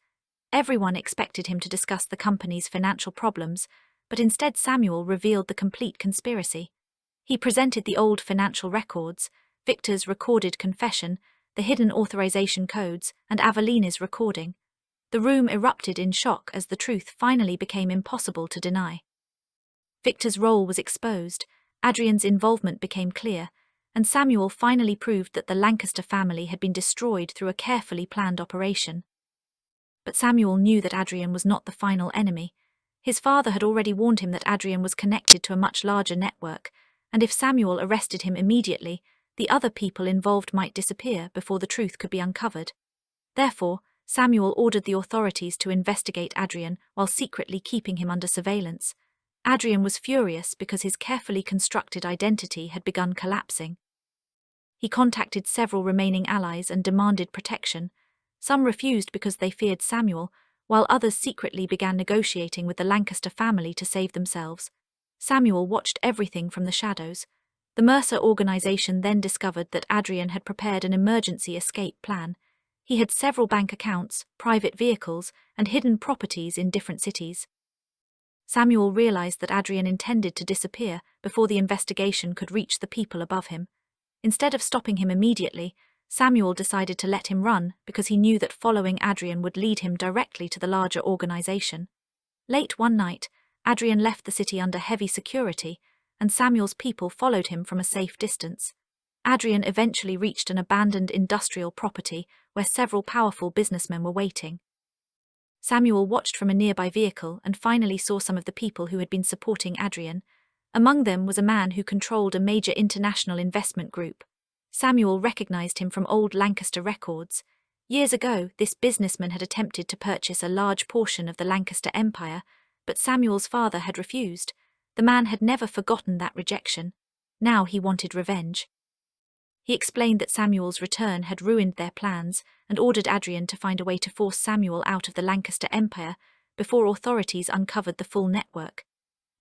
Everyone expected him to discuss the company's financial problems, but instead Samuel revealed the complete conspiracy. He presented the old financial records, Victor's recorded confession, the hidden authorization codes, and Avellini's recording. The room erupted in shock as the truth finally became impossible to deny. Victor's role was exposed, Adrian's involvement became clear, and Samuel finally proved that the Lancaster family had been destroyed through a carefully planned operation. But Samuel knew that Adrian was not the final enemy. His father had already warned him that Adrian was connected to a much larger network, and if Samuel arrested him immediately, the other people involved might disappear before the truth could be uncovered. Therefore, Samuel ordered the authorities to investigate Adrian while secretly keeping him under surveillance. Adrian was furious because his carefully constructed identity had begun collapsing. He contacted several remaining allies and demanded protection. Some refused because they feared Samuel, while others secretly began negotiating with the Lancaster family to save themselves. Samuel watched everything from the shadows. The Mercer organization then discovered that Adrian had prepared an emergency escape plan. He had several bank accounts, private vehicles, and hidden properties in different cities. Samuel realized that Adrian intended to disappear before the investigation could reach the people above him. Instead of stopping him immediately, Samuel decided to let him run because he knew that following Adrian would lead him directly to the larger organization. Late one night, Adrian left the city under heavy security, and Samuel's people followed him from a safe distance. Adrian eventually reached an abandoned industrial property where several powerful businessmen were waiting. Samuel watched from a nearby vehicle and finally saw some of the people who had been supporting Adrian. Among them was a man who controlled a major international investment group. Samuel recognized him from old Lancaster records. Years ago, this businessman had attempted to purchase a large portion of the Lancaster Empire, but Samuel's father had refused. The man had never forgotten that rejection. Now he wanted revenge. He explained that Samuel's return had ruined their plans and ordered Adrian to find a way to force Samuel out of the Lancaster Empire before authorities uncovered the full network.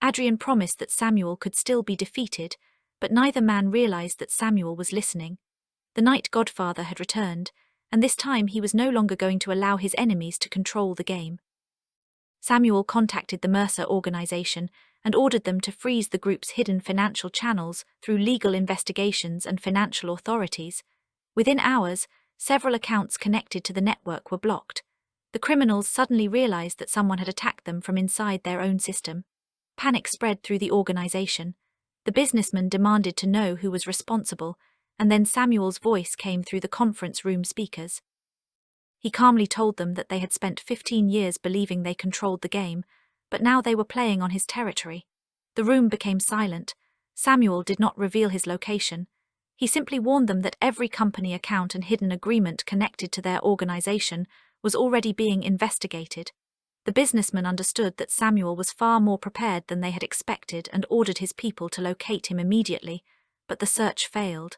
Adrian promised that Samuel could still be defeated, but neither man realized that Samuel was listening. The Night Godfather had returned, and this time he was no longer going to allow his enemies to control the game. Samuel contacted the Mercer organization and ordered them to freeze the group's hidden financial channels through legal investigations and financial authorities. Within hours, several accounts connected to the network were blocked. The criminals suddenly realized that someone had attacked them from inside their own system. Panic spread through the organization. The businessman demanded to know who was responsible, and then Samuel's voice came through the conference room speakers. He calmly told them that they had spent 15 years believing they controlled the game, but now they were playing on his territory. The room became silent. Samuel did not reveal his location. He simply warned them that every company account and hidden agreement connected to their organization was already being investigated. The businessman understood that Samuel was far more prepared than they had expected and ordered his people to locate him immediately, but the search failed.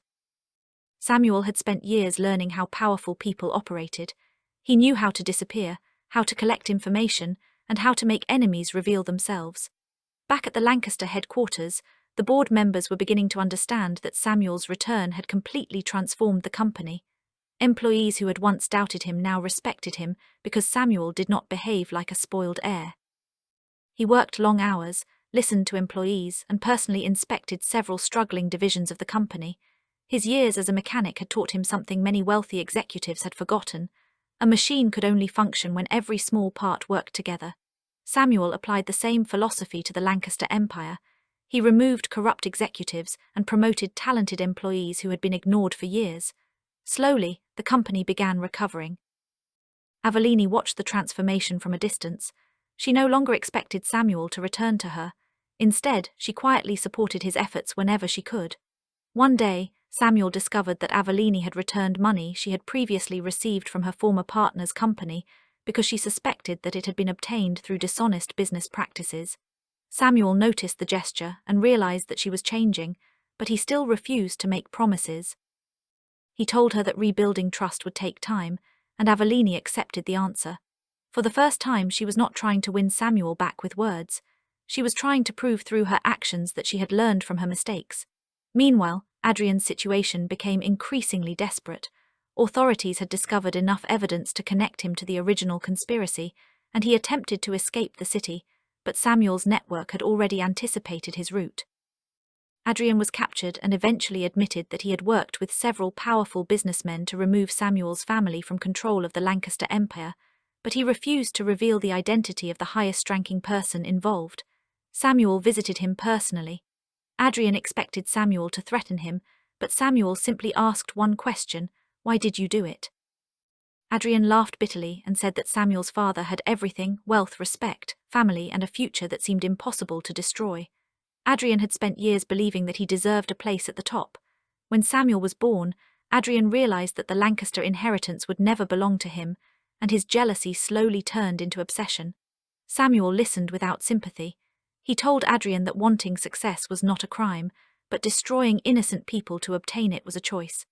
Samuel had spent years learning how powerful people operated. He knew how to disappear, how to collect information, and how to make enemies reveal themselves. Back at the Lancaster headquarters, the board members were beginning to understand that Samuel's return had completely transformed the company. Employees who had once doubted him now respected him because Samuel did not behave like a spoiled heir. He worked long hours, listened to employees, and personally inspected several struggling divisions of the company. His years as a mechanic had taught him something many wealthy executives had forgotten. A machine could only function when every small part worked together. Samuel applied the same philosophy to the Lancaster Empire. He removed corrupt executives and promoted talented employees who had been ignored for years. Slowly, the company began recovering. Avellini watched the transformation from a distance. She no longer expected Samuel to return to her. Instead, she quietly supported his efforts whenever she could. One day, Samuel discovered that Avellini had returned money she had previously received from her former partner's company because she suspected that it had been obtained through dishonest business practices. Samuel noticed the gesture and realized that she was changing, but he still refused to make promises. He told her that rebuilding trust would take time, and Avellini accepted the answer. For the first time, she was not trying to win Samuel back with words. She was trying to prove through her actions that she had learned from her mistakes. Meanwhile, Adrian's situation became increasingly desperate. Authorities had discovered enough evidence to connect him to the original conspiracy, and he attempted to escape the city, but Samuel's network had already anticipated his route. Adrian was captured and eventually admitted that he had worked with several powerful businessmen to remove Samuel's family from control of the Lancaster Empire, but he refused to reveal the identity of the highest-ranking person involved. Samuel visited him personally. Adrian expected Samuel to threaten him, but Samuel simply asked one question: "Why did you do it?" Adrian laughed bitterly and said that Samuel's father had everything: wealth, respect, family, and a future that seemed impossible to destroy. Adrian had spent years believing that he deserved a place at the top. When Samuel was born, Adrian realized that the Lancaster inheritance would never belong to him, and his jealousy slowly turned into obsession. Samuel listened without sympathy. He told Adrian that wanting success was not a crime, but destroying innocent people to obtain it was a choice.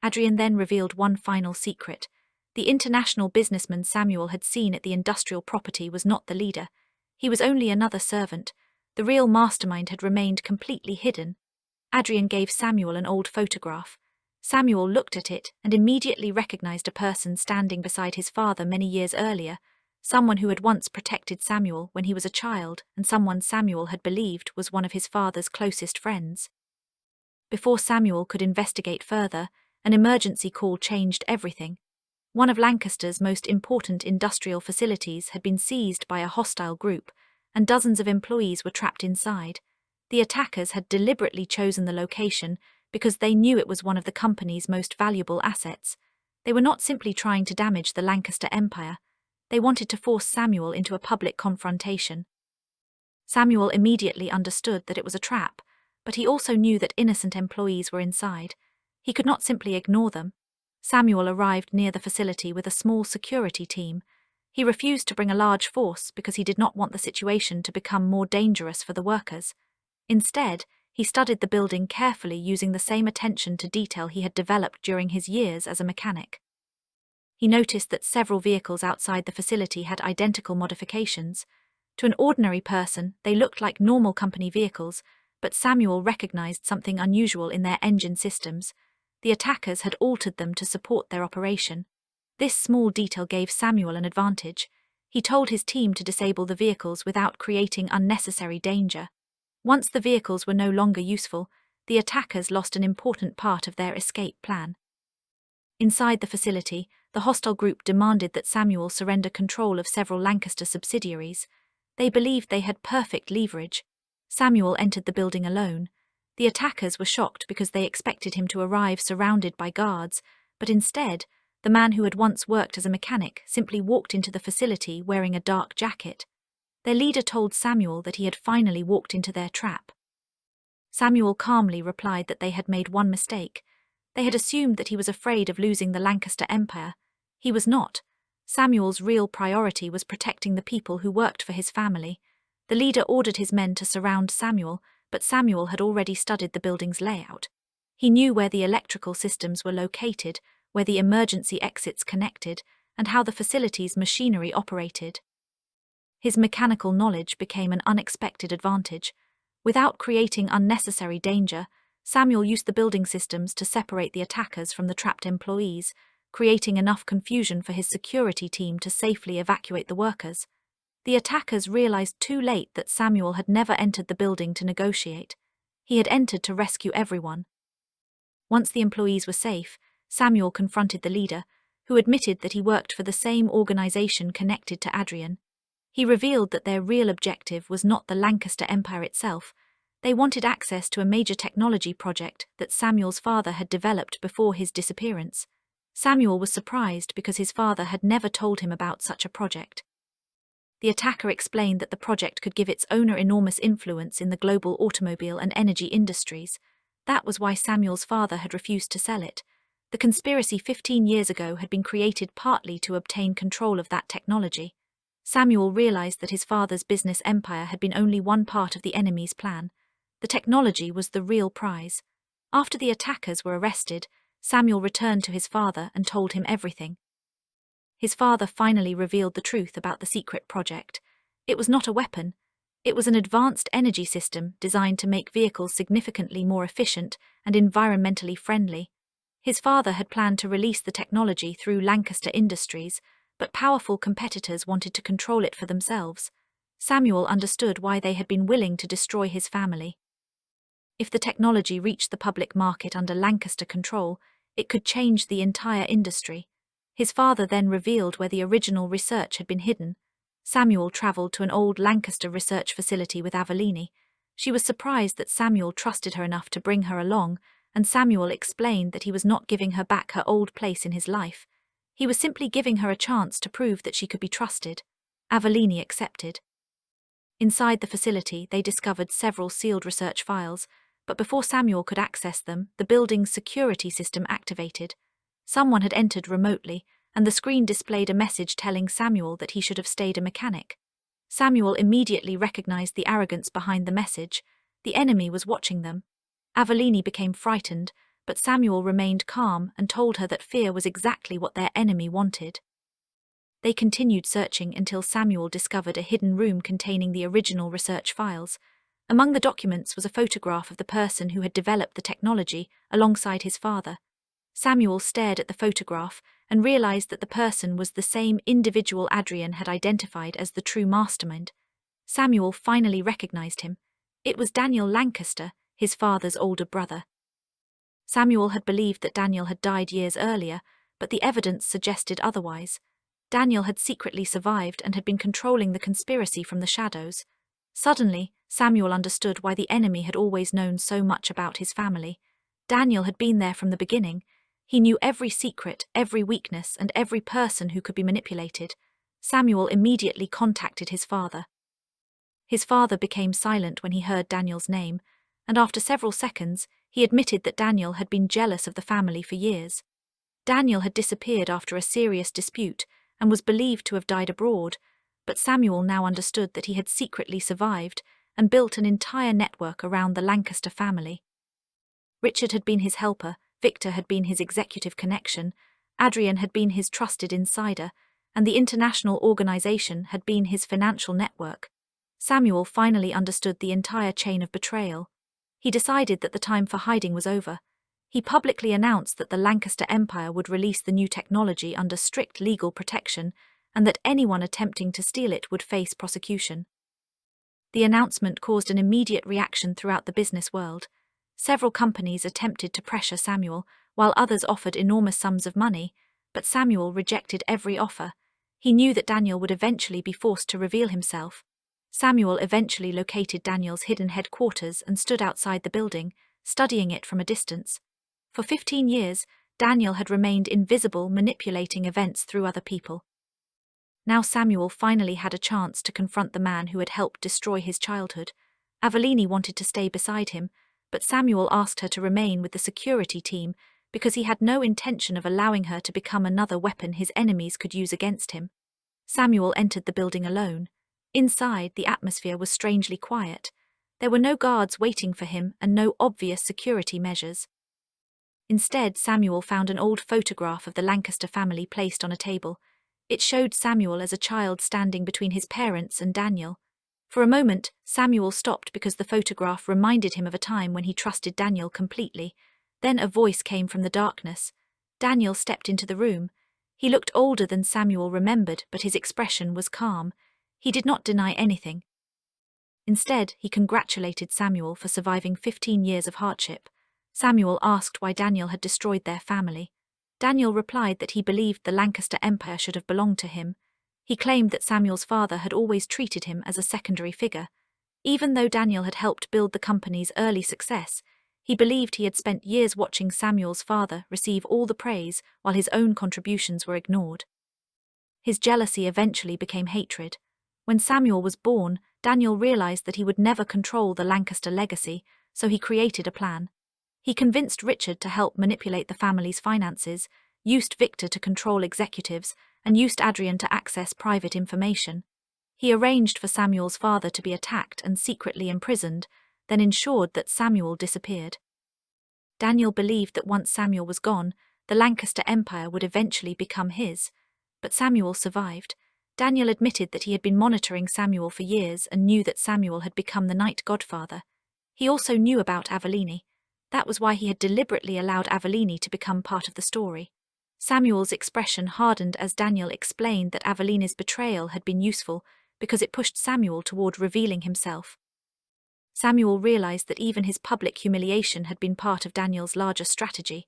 Adrian then revealed one final secret. The international businessman Samuel had seen at the industrial property was not the leader. He was only another servant. The real mastermind had remained completely hidden. Adrian gave Samuel an old photograph. Samuel looked at it and immediately recognized a person standing beside his father many years earlier, someone who had once protected Samuel when he was a child and someone Samuel had believed was one of his father's closest friends. Before Samuel could investigate further, an emergency call changed everything. One of Lancaster's most important industrial facilities had been seized by a hostile group, and dozens of employees were trapped inside. The attackers had deliberately chosen the location because they knew it was one of the company's most valuable assets. They were not simply trying to damage the Lancaster Empire. They wanted to force Samuel into a public confrontation. Samuel immediately understood that it was a trap, but he also knew that innocent employees were inside. He could not simply ignore them. Samuel arrived near the facility with a small security team. He refused to bring a large force because he did not want the situation to become more dangerous for the workers. Instead, he studied the building carefully, using the same attention to detail he had developed during his years as a mechanic. He noticed that several vehicles outside the facility had identical modifications. To an ordinary person, they looked like normal company vehicles, but Samuel recognized something unusual in their engine systems. The attackers had altered them to support their operation. This small detail gave Samuel an advantage. He told his team to disable the vehicles without creating unnecessary danger. Once the vehicles were no longer useful, the attackers lost an important part of their escape plan. Inside the facility, the hostile group demanded that Samuel surrender control of several Lancaster subsidiaries. They believed they had perfect leverage. Samuel entered the building alone. The attackers were shocked because they expected him to arrive surrounded by guards, but instead, the man who had once worked as a mechanic simply walked into the facility wearing a dark jacket. Their leader told Samuel that he had finally walked into their trap. Samuel calmly replied that they had made one mistake. They had assumed that he was afraid of losing the Lancaster Empire. He was not. Samuel's real priority was protecting the people who worked for his family. The leader ordered his men to surround Samuel, but Samuel had already studied the building's layout. He knew where the electrical systems were located, where the emergency exits connected, and how the facility's machinery operated. His mechanical knowledge became an unexpected advantage. Without creating unnecessary danger, Samuel used the building systems to separate the attackers from the trapped employees, creating enough confusion for his security team to safely evacuate the workers. The attackers realized too late that Samuel had never entered the building to negotiate. He had entered to rescue everyone. Once the employees were safe, Samuel confronted the leader, who admitted that he worked for the same organization connected to Adrian. He revealed that their real objective was not the Lancaster Empire itself. They wanted access to a major technology project that Samuel's father had developed before his disappearance. Samuel was surprised because his father had never told him about such a project. The attacker explained that the project could give its owner enormous influence in the global automobile and energy industries. That was why Samuel's father had refused to sell it. The conspiracy 15 years ago had been created partly to obtain control of that technology. Samuel realized that his father's business empire had been only one part of the enemy's plan. The technology was the real prize. After the attackers were arrested, Samuel returned to his father and told him everything. His father finally revealed the truth about the secret project. It was not a weapon. It was an advanced energy system designed to make vehicles significantly more efficient and environmentally friendly. His father had planned to release the technology through Lancaster Industries, but powerful competitors wanted to control it for themselves. Samuel understood why they had been willing to destroy his family. If the technology reached the public market under Lancaster control, it could change the entire industry. His father then revealed where the original research had been hidden. Samuel traveled to an old Lancaster research facility with Avellini. She was surprised that Samuel trusted her enough to bring her along, and Samuel explained that he was not giving her back her old place in his life. He was simply giving her a chance to prove that she could be trusted. Avellini accepted. Inside the facility, they discovered several sealed research files, but before Samuel could access them, the building's security system activated. Someone had entered remotely, and the screen displayed a message telling Samuel that he should have stayed a mechanic. Samuel immediately recognized the arrogance behind the message. The enemy was watching them. Avellini became frightened, but Samuel remained calm and told her that fear was exactly what their enemy wanted. They continued searching until Samuel discovered a hidden room containing the original research files. Among the documents was a photograph of the person who had developed the technology alongside his father. Samuel stared at the photograph and realized that the person was the same individual Adrian had identified as the true mastermind. Samuel finally recognized him. It was Daniel Lancaster, his father's older brother. Samuel had believed that Daniel had died years earlier, but the evidence suggested otherwise. Daniel had secretly survived and had been controlling the conspiracy from the shadows. Suddenly, Samuel understood why the enemy had always known so much about his family. Daniel had been there from the beginning. He knew every secret, every weakness, and every person who could be manipulated. Samuel immediately contacted his father. His father became silent when he heard Daniel's name, and after several seconds, he admitted that Daniel had been jealous of the family for years. Daniel had disappeared after a serious dispute and was believed to have died abroad, but Samuel now understood that he had secretly survived and built an entire network around the Lancaster family. Richard had been his helper, Victor had been his executive connection, Adrian had been his trusted insider, and the international organization had been his financial network. Samuel finally understood the entire chain of betrayal. He decided that the time for hiding was over. He publicly announced that the Lancaster Empire would release the new technology under strict legal protection, and that anyone attempting to steal it would face prosecution. The announcement caused an immediate reaction throughout the business world. Several companies attempted to pressure Samuel, while others offered enormous sums of money, but Samuel rejected every offer. He knew that Daniel would eventually be forced to reveal himself. Samuel eventually located Daniel's hidden headquarters and stood outside the building, studying it from a distance. For 15 years, Daniel had remained invisible, manipulating events through other people. Now Samuel finally had a chance to confront the man who had helped destroy his childhood. Avellini wanted to stay beside him, but Samuel asked her to remain with the security team because he had no intention of allowing her to become another weapon his enemies could use against him. Samuel entered the building alone. Inside, the atmosphere was strangely quiet. There were no guards waiting for him and no obvious security measures. Instead, Samuel found an old photograph of the Lancaster family placed on a table. It showed Samuel as a child standing between his parents and Daniel. For a moment, Samuel stopped because the photograph reminded him of a time when he trusted Daniel completely. Then a voice came from the darkness. Daniel stepped into the room. He looked older than Samuel remembered, but his expression was calm. He did not deny anything. Instead, he congratulated Samuel for surviving 15 years of hardship. Samuel asked why Daniel had destroyed their family. Daniel replied that he believed the Lancaster Empire should have belonged to him. He claimed that Samuel's father had always treated him as a secondary figure. Even though Daniel had helped build the company's early success, he believed he had spent years watching Samuel's father receive all the praise while his own contributions were ignored. His jealousy eventually became hatred. When Samuel was born, Daniel realized that he would never control the Lancaster legacy, so he created a plan. He convinced Richard to help manipulate the family's finances, used Victor to control executives, and used Adrian to access private information. He arranged for Samuel's father to be attacked and secretly imprisoned, then ensured that Samuel disappeared. Daniel believed that once Samuel was gone, the Lancaster Empire would eventually become his. But Samuel survived. Daniel admitted that he had been monitoring Samuel for years and knew that Samuel had become the Night Godfather. He also knew about Avellini. That was why he had deliberately allowed Avellini to become part of the story. Samuel's expression hardened as Daniel explained that Avellini's betrayal had been useful because it pushed Samuel toward revealing himself. Samuel realized that even his public humiliation had been part of Daniel's larger strategy.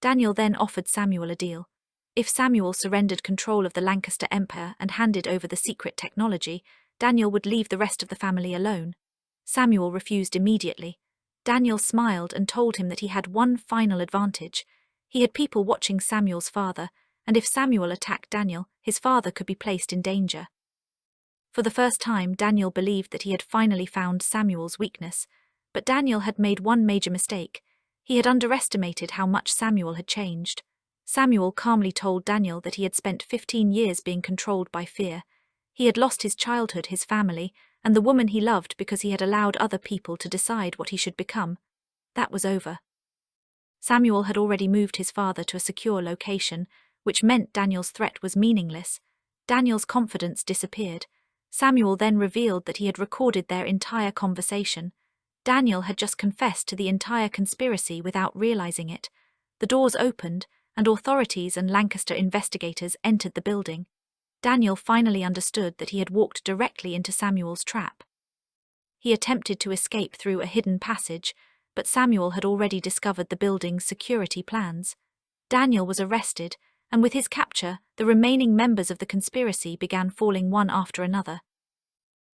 Daniel then offered Samuel a deal. If Samuel surrendered control of the Lancaster Empire and handed over the secret technology, Daniel would leave the rest of the family alone. Samuel refused immediately. Daniel smiled and told him that he had one final advantage. He had people watching Samuel's father, and if Samuel attacked Daniel, his father could be placed in danger. For the first time, Daniel believed that he had finally found Samuel's weakness, but Daniel had made one major mistake. He had underestimated how much Samuel had changed. Samuel calmly told Daniel that he had spent 15 years being controlled by fear. He had lost his childhood, his family, and the woman he loved because he had allowed other people to decide what he should become. That was over. Samuel had already moved his father to a secure location, which meant Daniel's threat was meaningless. Daniel's confidence disappeared. Samuel then revealed that he had recorded their entire conversation. Daniel had just confessed to the entire conspiracy without realizing it. The doors opened, and authorities and Lancaster investigators entered the building. Daniel finally understood that he had walked directly into Samuel's trap. He attempted to escape through a hidden passage, but Samuel had already discovered the building's security plans. Daniel was arrested, and with his capture, the remaining members of the conspiracy began falling one after another.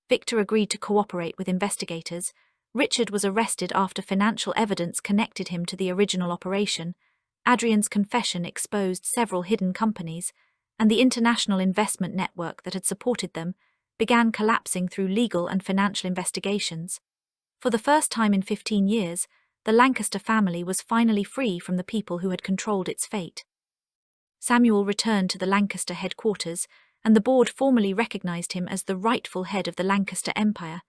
Victor agreed to cooperate with investigators. Richard was arrested after financial evidence connected him to the original operation. Adrian's confession exposed several hidden companies, and the international investment network that had supported them began collapsing through legal and financial investigations. For the first time in 15 years, the Lancaster family was finally free from the people who had controlled its fate. Samuel returned to the Lancaster headquarters, and the board formally recognized him as the rightful head of the Lancaster Empire.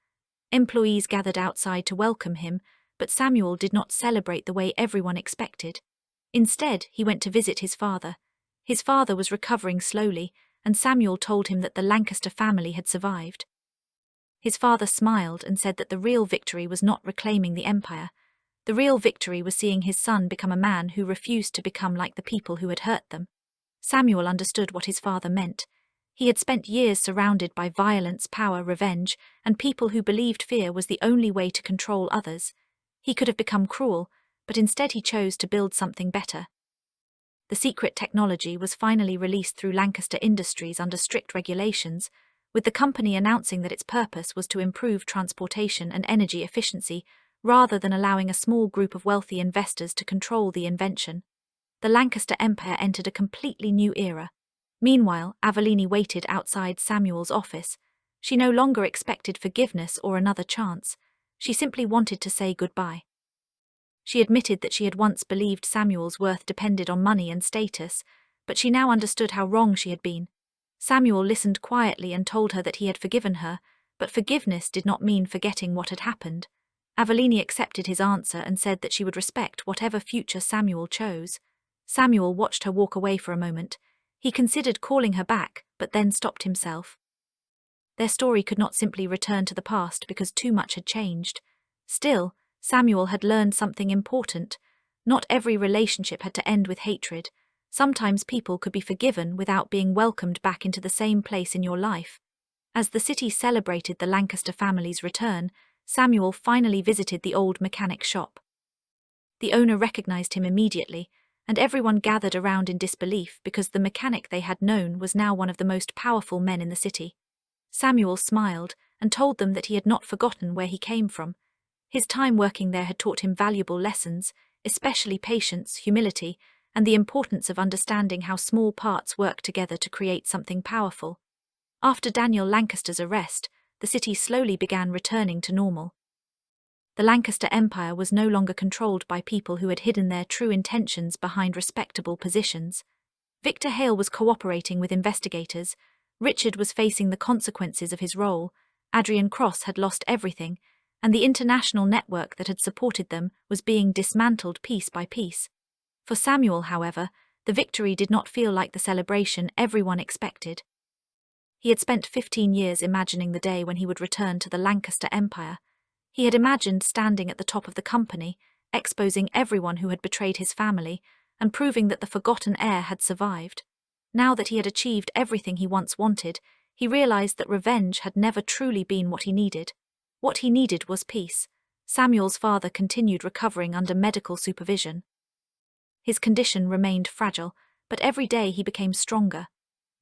Employees gathered outside to welcome him, but Samuel did not celebrate the way everyone expected. Instead, he went to visit his father. His father was recovering slowly, and Samuel told him that the Lancaster family had survived. His father smiled and said that the real victory was not reclaiming the empire. The real victory was seeing his son become a man who refused to become like the people who had hurt them. Samuel understood what his father meant. He had spent years surrounded by violence, power, revenge, and people who believed fear was the only way to control others. He could have become cruel, but instead he chose to build something better. The secret technology was finally released through Lancaster Industries under strict regulations, with the company announcing that its purpose was to improve transportation and energy efficiency rather than allowing a small group of wealthy investors to control the invention. The Lancaster Empire entered a completely new era. Meanwhile, Avellini waited outside Samuel's office. She no longer expected forgiveness or another chance. She simply wanted to say goodbye. She admitted that she had once believed Samuel's worth depended on money and status, but she now understood how wrong she had been. Samuel listened quietly and told her that he had forgiven her, but forgiveness did not mean forgetting what had happened. Avellini accepted his answer and said that she would respect whatever future Samuel chose. Samuel watched her walk away for a moment. He considered calling her back, but then stopped himself. Their story could not simply return to the past because too much had changed. Still, Samuel had learned something important. Not every relationship had to end with hatred. Sometimes people could be forgiven without being welcomed back into the same place in your life. As the city celebrated the Lancaster family's return, Samuel finally visited the old mechanic shop. The owner recognized him immediately, and everyone gathered around in disbelief because the mechanic they had known was now one of the most powerful men in the city. Samuel smiled and told them that he had not forgotten where he came from. His time working there had taught him valuable lessons, especially patience, humility, and the importance of understanding how small parts work together to create something powerful. After Daniel Lancaster's arrest, the city slowly began returning to normal. The Lancaster Empire was no longer controlled by people who had hidden their true intentions behind respectable positions. Victor Hale was cooperating with investigators, Richard was facing the consequences of his role, Adrian Cross had lost everything, and the international network that had supported them was being dismantled piece by piece. For Samuel, however, the victory did not feel like the celebration everyone expected. He had spent 15 years imagining the day when he would return to the Lancaster Empire. He had imagined standing at the top of the company, exposing everyone who had betrayed his family, and proving that the forgotten heir had survived. Now that he had achieved everything he once wanted, he realized that revenge had never truly been what he needed. What he needed was peace. Samuel's father continued recovering under medical supervision. His condition remained fragile, but every day he became stronger.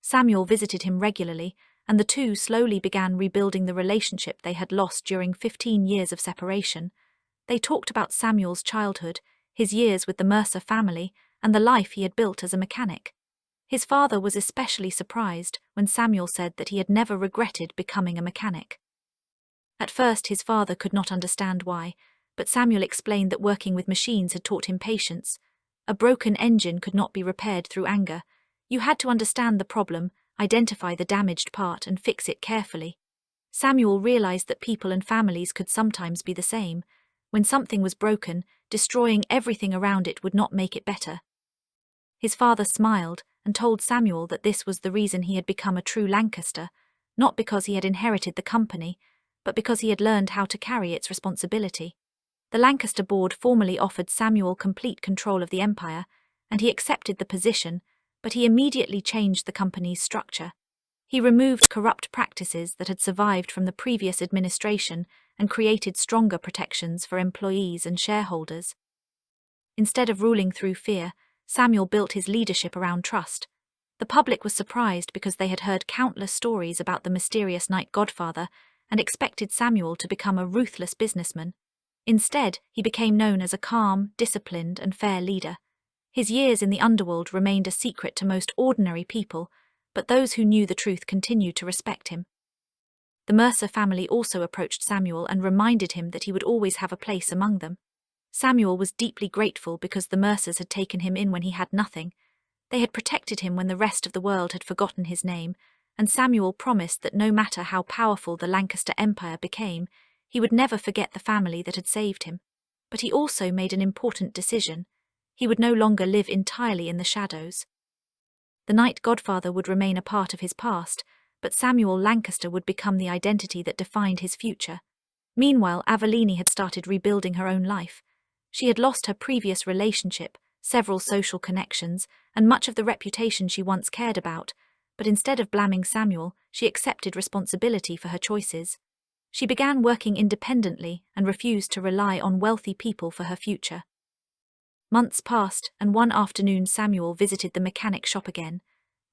Samuel visited him regularly, and the two slowly began rebuilding the relationship they had lost during 15 years of separation. They talked about Samuel's childhood, his years with the Mercer family, and the life he had built as a mechanic. His father was especially surprised when Samuel said that he had never regretted becoming a mechanic. At first his father could not understand why, but Samuel explained that working with machines had taught him patience. A broken engine could not be repaired through anger. You had to understand the problem, identify the damaged part, and fix it carefully. Samuel realized that people and families could sometimes be the same. When something was broken, destroying everything around it would not make it better. His father smiled and told Samuel that this was the reason he had become a true Lancaster, not because he had inherited the company, but because he had learned how to carry its responsibility. The Lancaster board formally offered Samuel complete control of the empire, and he accepted the position, but he immediately changed the company's structure. He removed corrupt practices that had survived from the previous administration and created stronger protections for employees and shareholders. Instead of ruling through fear, Samuel built his leadership around trust. The public was surprised because they had heard countless stories about the mysterious Night Godfather and expected Samuel to become a ruthless businessman. Instead, he became known as a calm, disciplined, and fair leader. His years in the underworld remained a secret to most ordinary people, but those who knew the truth continued to respect him. The Mercer family also approached Samuel and reminded him that he would always have a place among them. Samuel was deeply grateful because the Mercers had taken him in when he had nothing. They had protected him when the rest of the world had forgotten his name, and Samuel promised that no matter how powerful the Lancaster Empire became, he would never forget the family that had saved him. But he also made an important decision. He would no longer live entirely in the shadows. The Night Godfather would remain a part of his past, but Samuel Lancaster would become the identity that defined his future. Meanwhile, Avellini had started rebuilding her own life. She had lost her previous relationship, several social connections, and much of the reputation she once cared about, but instead of blaming Samuel, she accepted responsibility for her choices. She began working independently and refused to rely on wealthy people for her future. Months passed, and one afternoon Samuel visited the mechanic shop again.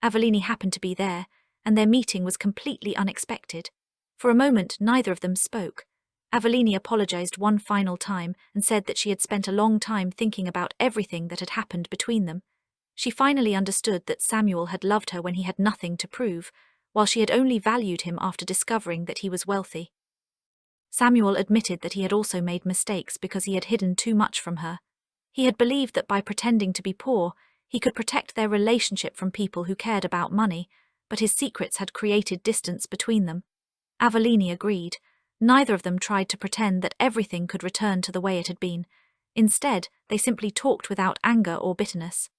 Avellini happened to be there, and their meeting was completely unexpected. For a moment, neither of them spoke. Avellini apologized one final time and said that she had spent a long time thinking about everything that had happened between them. She finally understood that Samuel had loved her when he had nothing to prove, while she had only valued him after discovering that he was wealthy. Samuel admitted that he had also made mistakes because he had hidden too much from her. He had believed that by pretending to be poor, he could protect their relationship from people who cared about money, but his secrets had created distance between them. Avellini agreed. Neither of them tried to pretend that everything could return to the way it had been. Instead, they simply talked without anger or bitterness.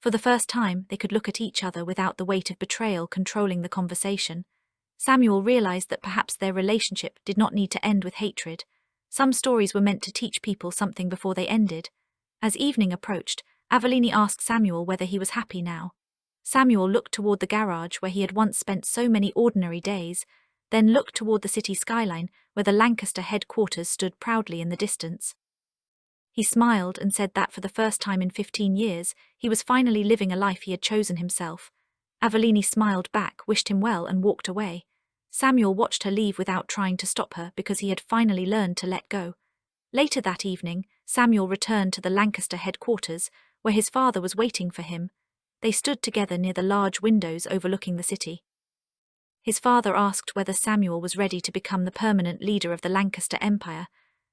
For the first time, they could look at each other without the weight of betrayal controlling the conversation. Samuel realized that perhaps their relationship did not need to end with hatred. Some stories were meant to teach people something before they ended. As evening approached, Avellini asked Samuel whether he was happy now. Samuel looked toward the garage where he had once spent so many ordinary days, then looked toward the city skyline where the Lancaster headquarters stood proudly in the distance. He smiled and said that for the first time in 15 years, he was finally living a life he had chosen himself. Avellini smiled back, wished him well, and walked away. Samuel watched her leave without trying to stop her because he had finally learned to let go. Later that evening, Samuel returned to the Lancaster headquarters, where his father was waiting for him. They stood together near the large windows overlooking the city. His father asked whether Samuel was ready to become the permanent leader of the Lancaster Empire.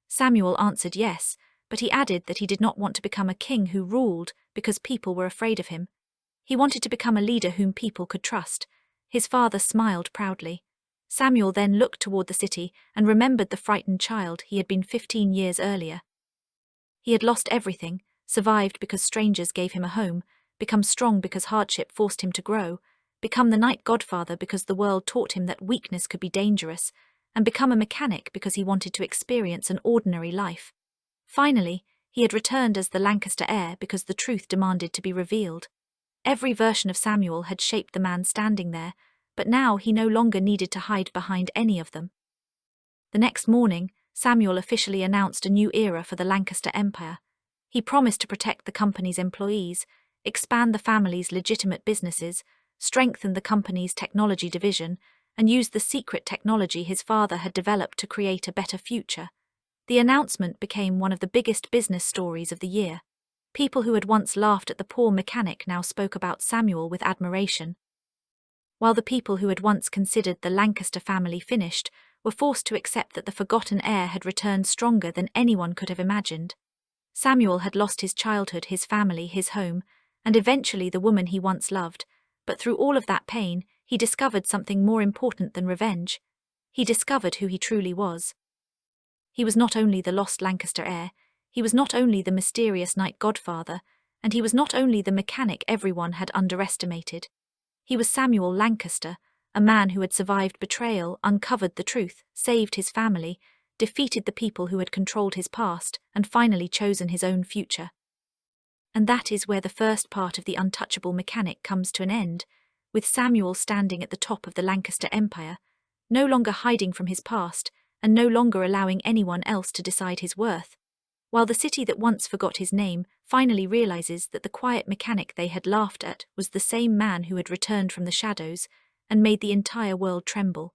Samuel answered yes, but he added that he did not want to become a king who ruled because people were afraid of him. He wanted to become a leader whom people could trust. His father smiled proudly. Samuel then looked toward the city and remembered the frightened child he had been 15 years earlier. He had lost everything, survived because strangers gave him a home, become strong because hardship forced him to grow, become the knight godfather because the world taught him that weakness could be dangerous, and become a mechanic because he wanted to experience an ordinary life. Finally, he had returned as the Lancaster heir because the truth demanded to be revealed. Every version of Samuel had shaped the man standing there, but now he no longer needed to hide behind any of them. The next morning, Samuel officially announced a new era for the Lancaster Empire. He promised to protect the company's employees, expand the family's legitimate businesses, strengthen the company's technology division, and use the secret technology his father had developed to create a better future. The announcement became one of the biggest business stories of the year. People who had once laughed at the poor mechanic now spoke about Samuel with admiration, while the people who had once considered the Lancaster family finished were forced to accept that the forgotten heir had returned stronger than anyone could have imagined. Samuel had lost his childhood, his family, his home, and eventually the woman he once loved, but through all of that pain, he discovered something more important than revenge. He discovered who he truly was. He was not only the lost Lancaster heir, he was not only the mysterious knight godfather, and he was not only the mechanic everyone had underestimated. He was Samuel Lancaster, a man who had survived betrayal, uncovered the truth, saved his family, defeated the people who had controlled his past, and finally chosen his own future. And that is where the first part of the Untouchable Mechanic comes to an end, with Samuel standing at the top of the Lancaster Empire, no longer hiding from his past, and no longer allowing anyone else to decide his worth. While the city that once forgot his name finally realizes that the quiet mechanic they had laughed at was the same man who had returned from the shadows and made the entire world tremble.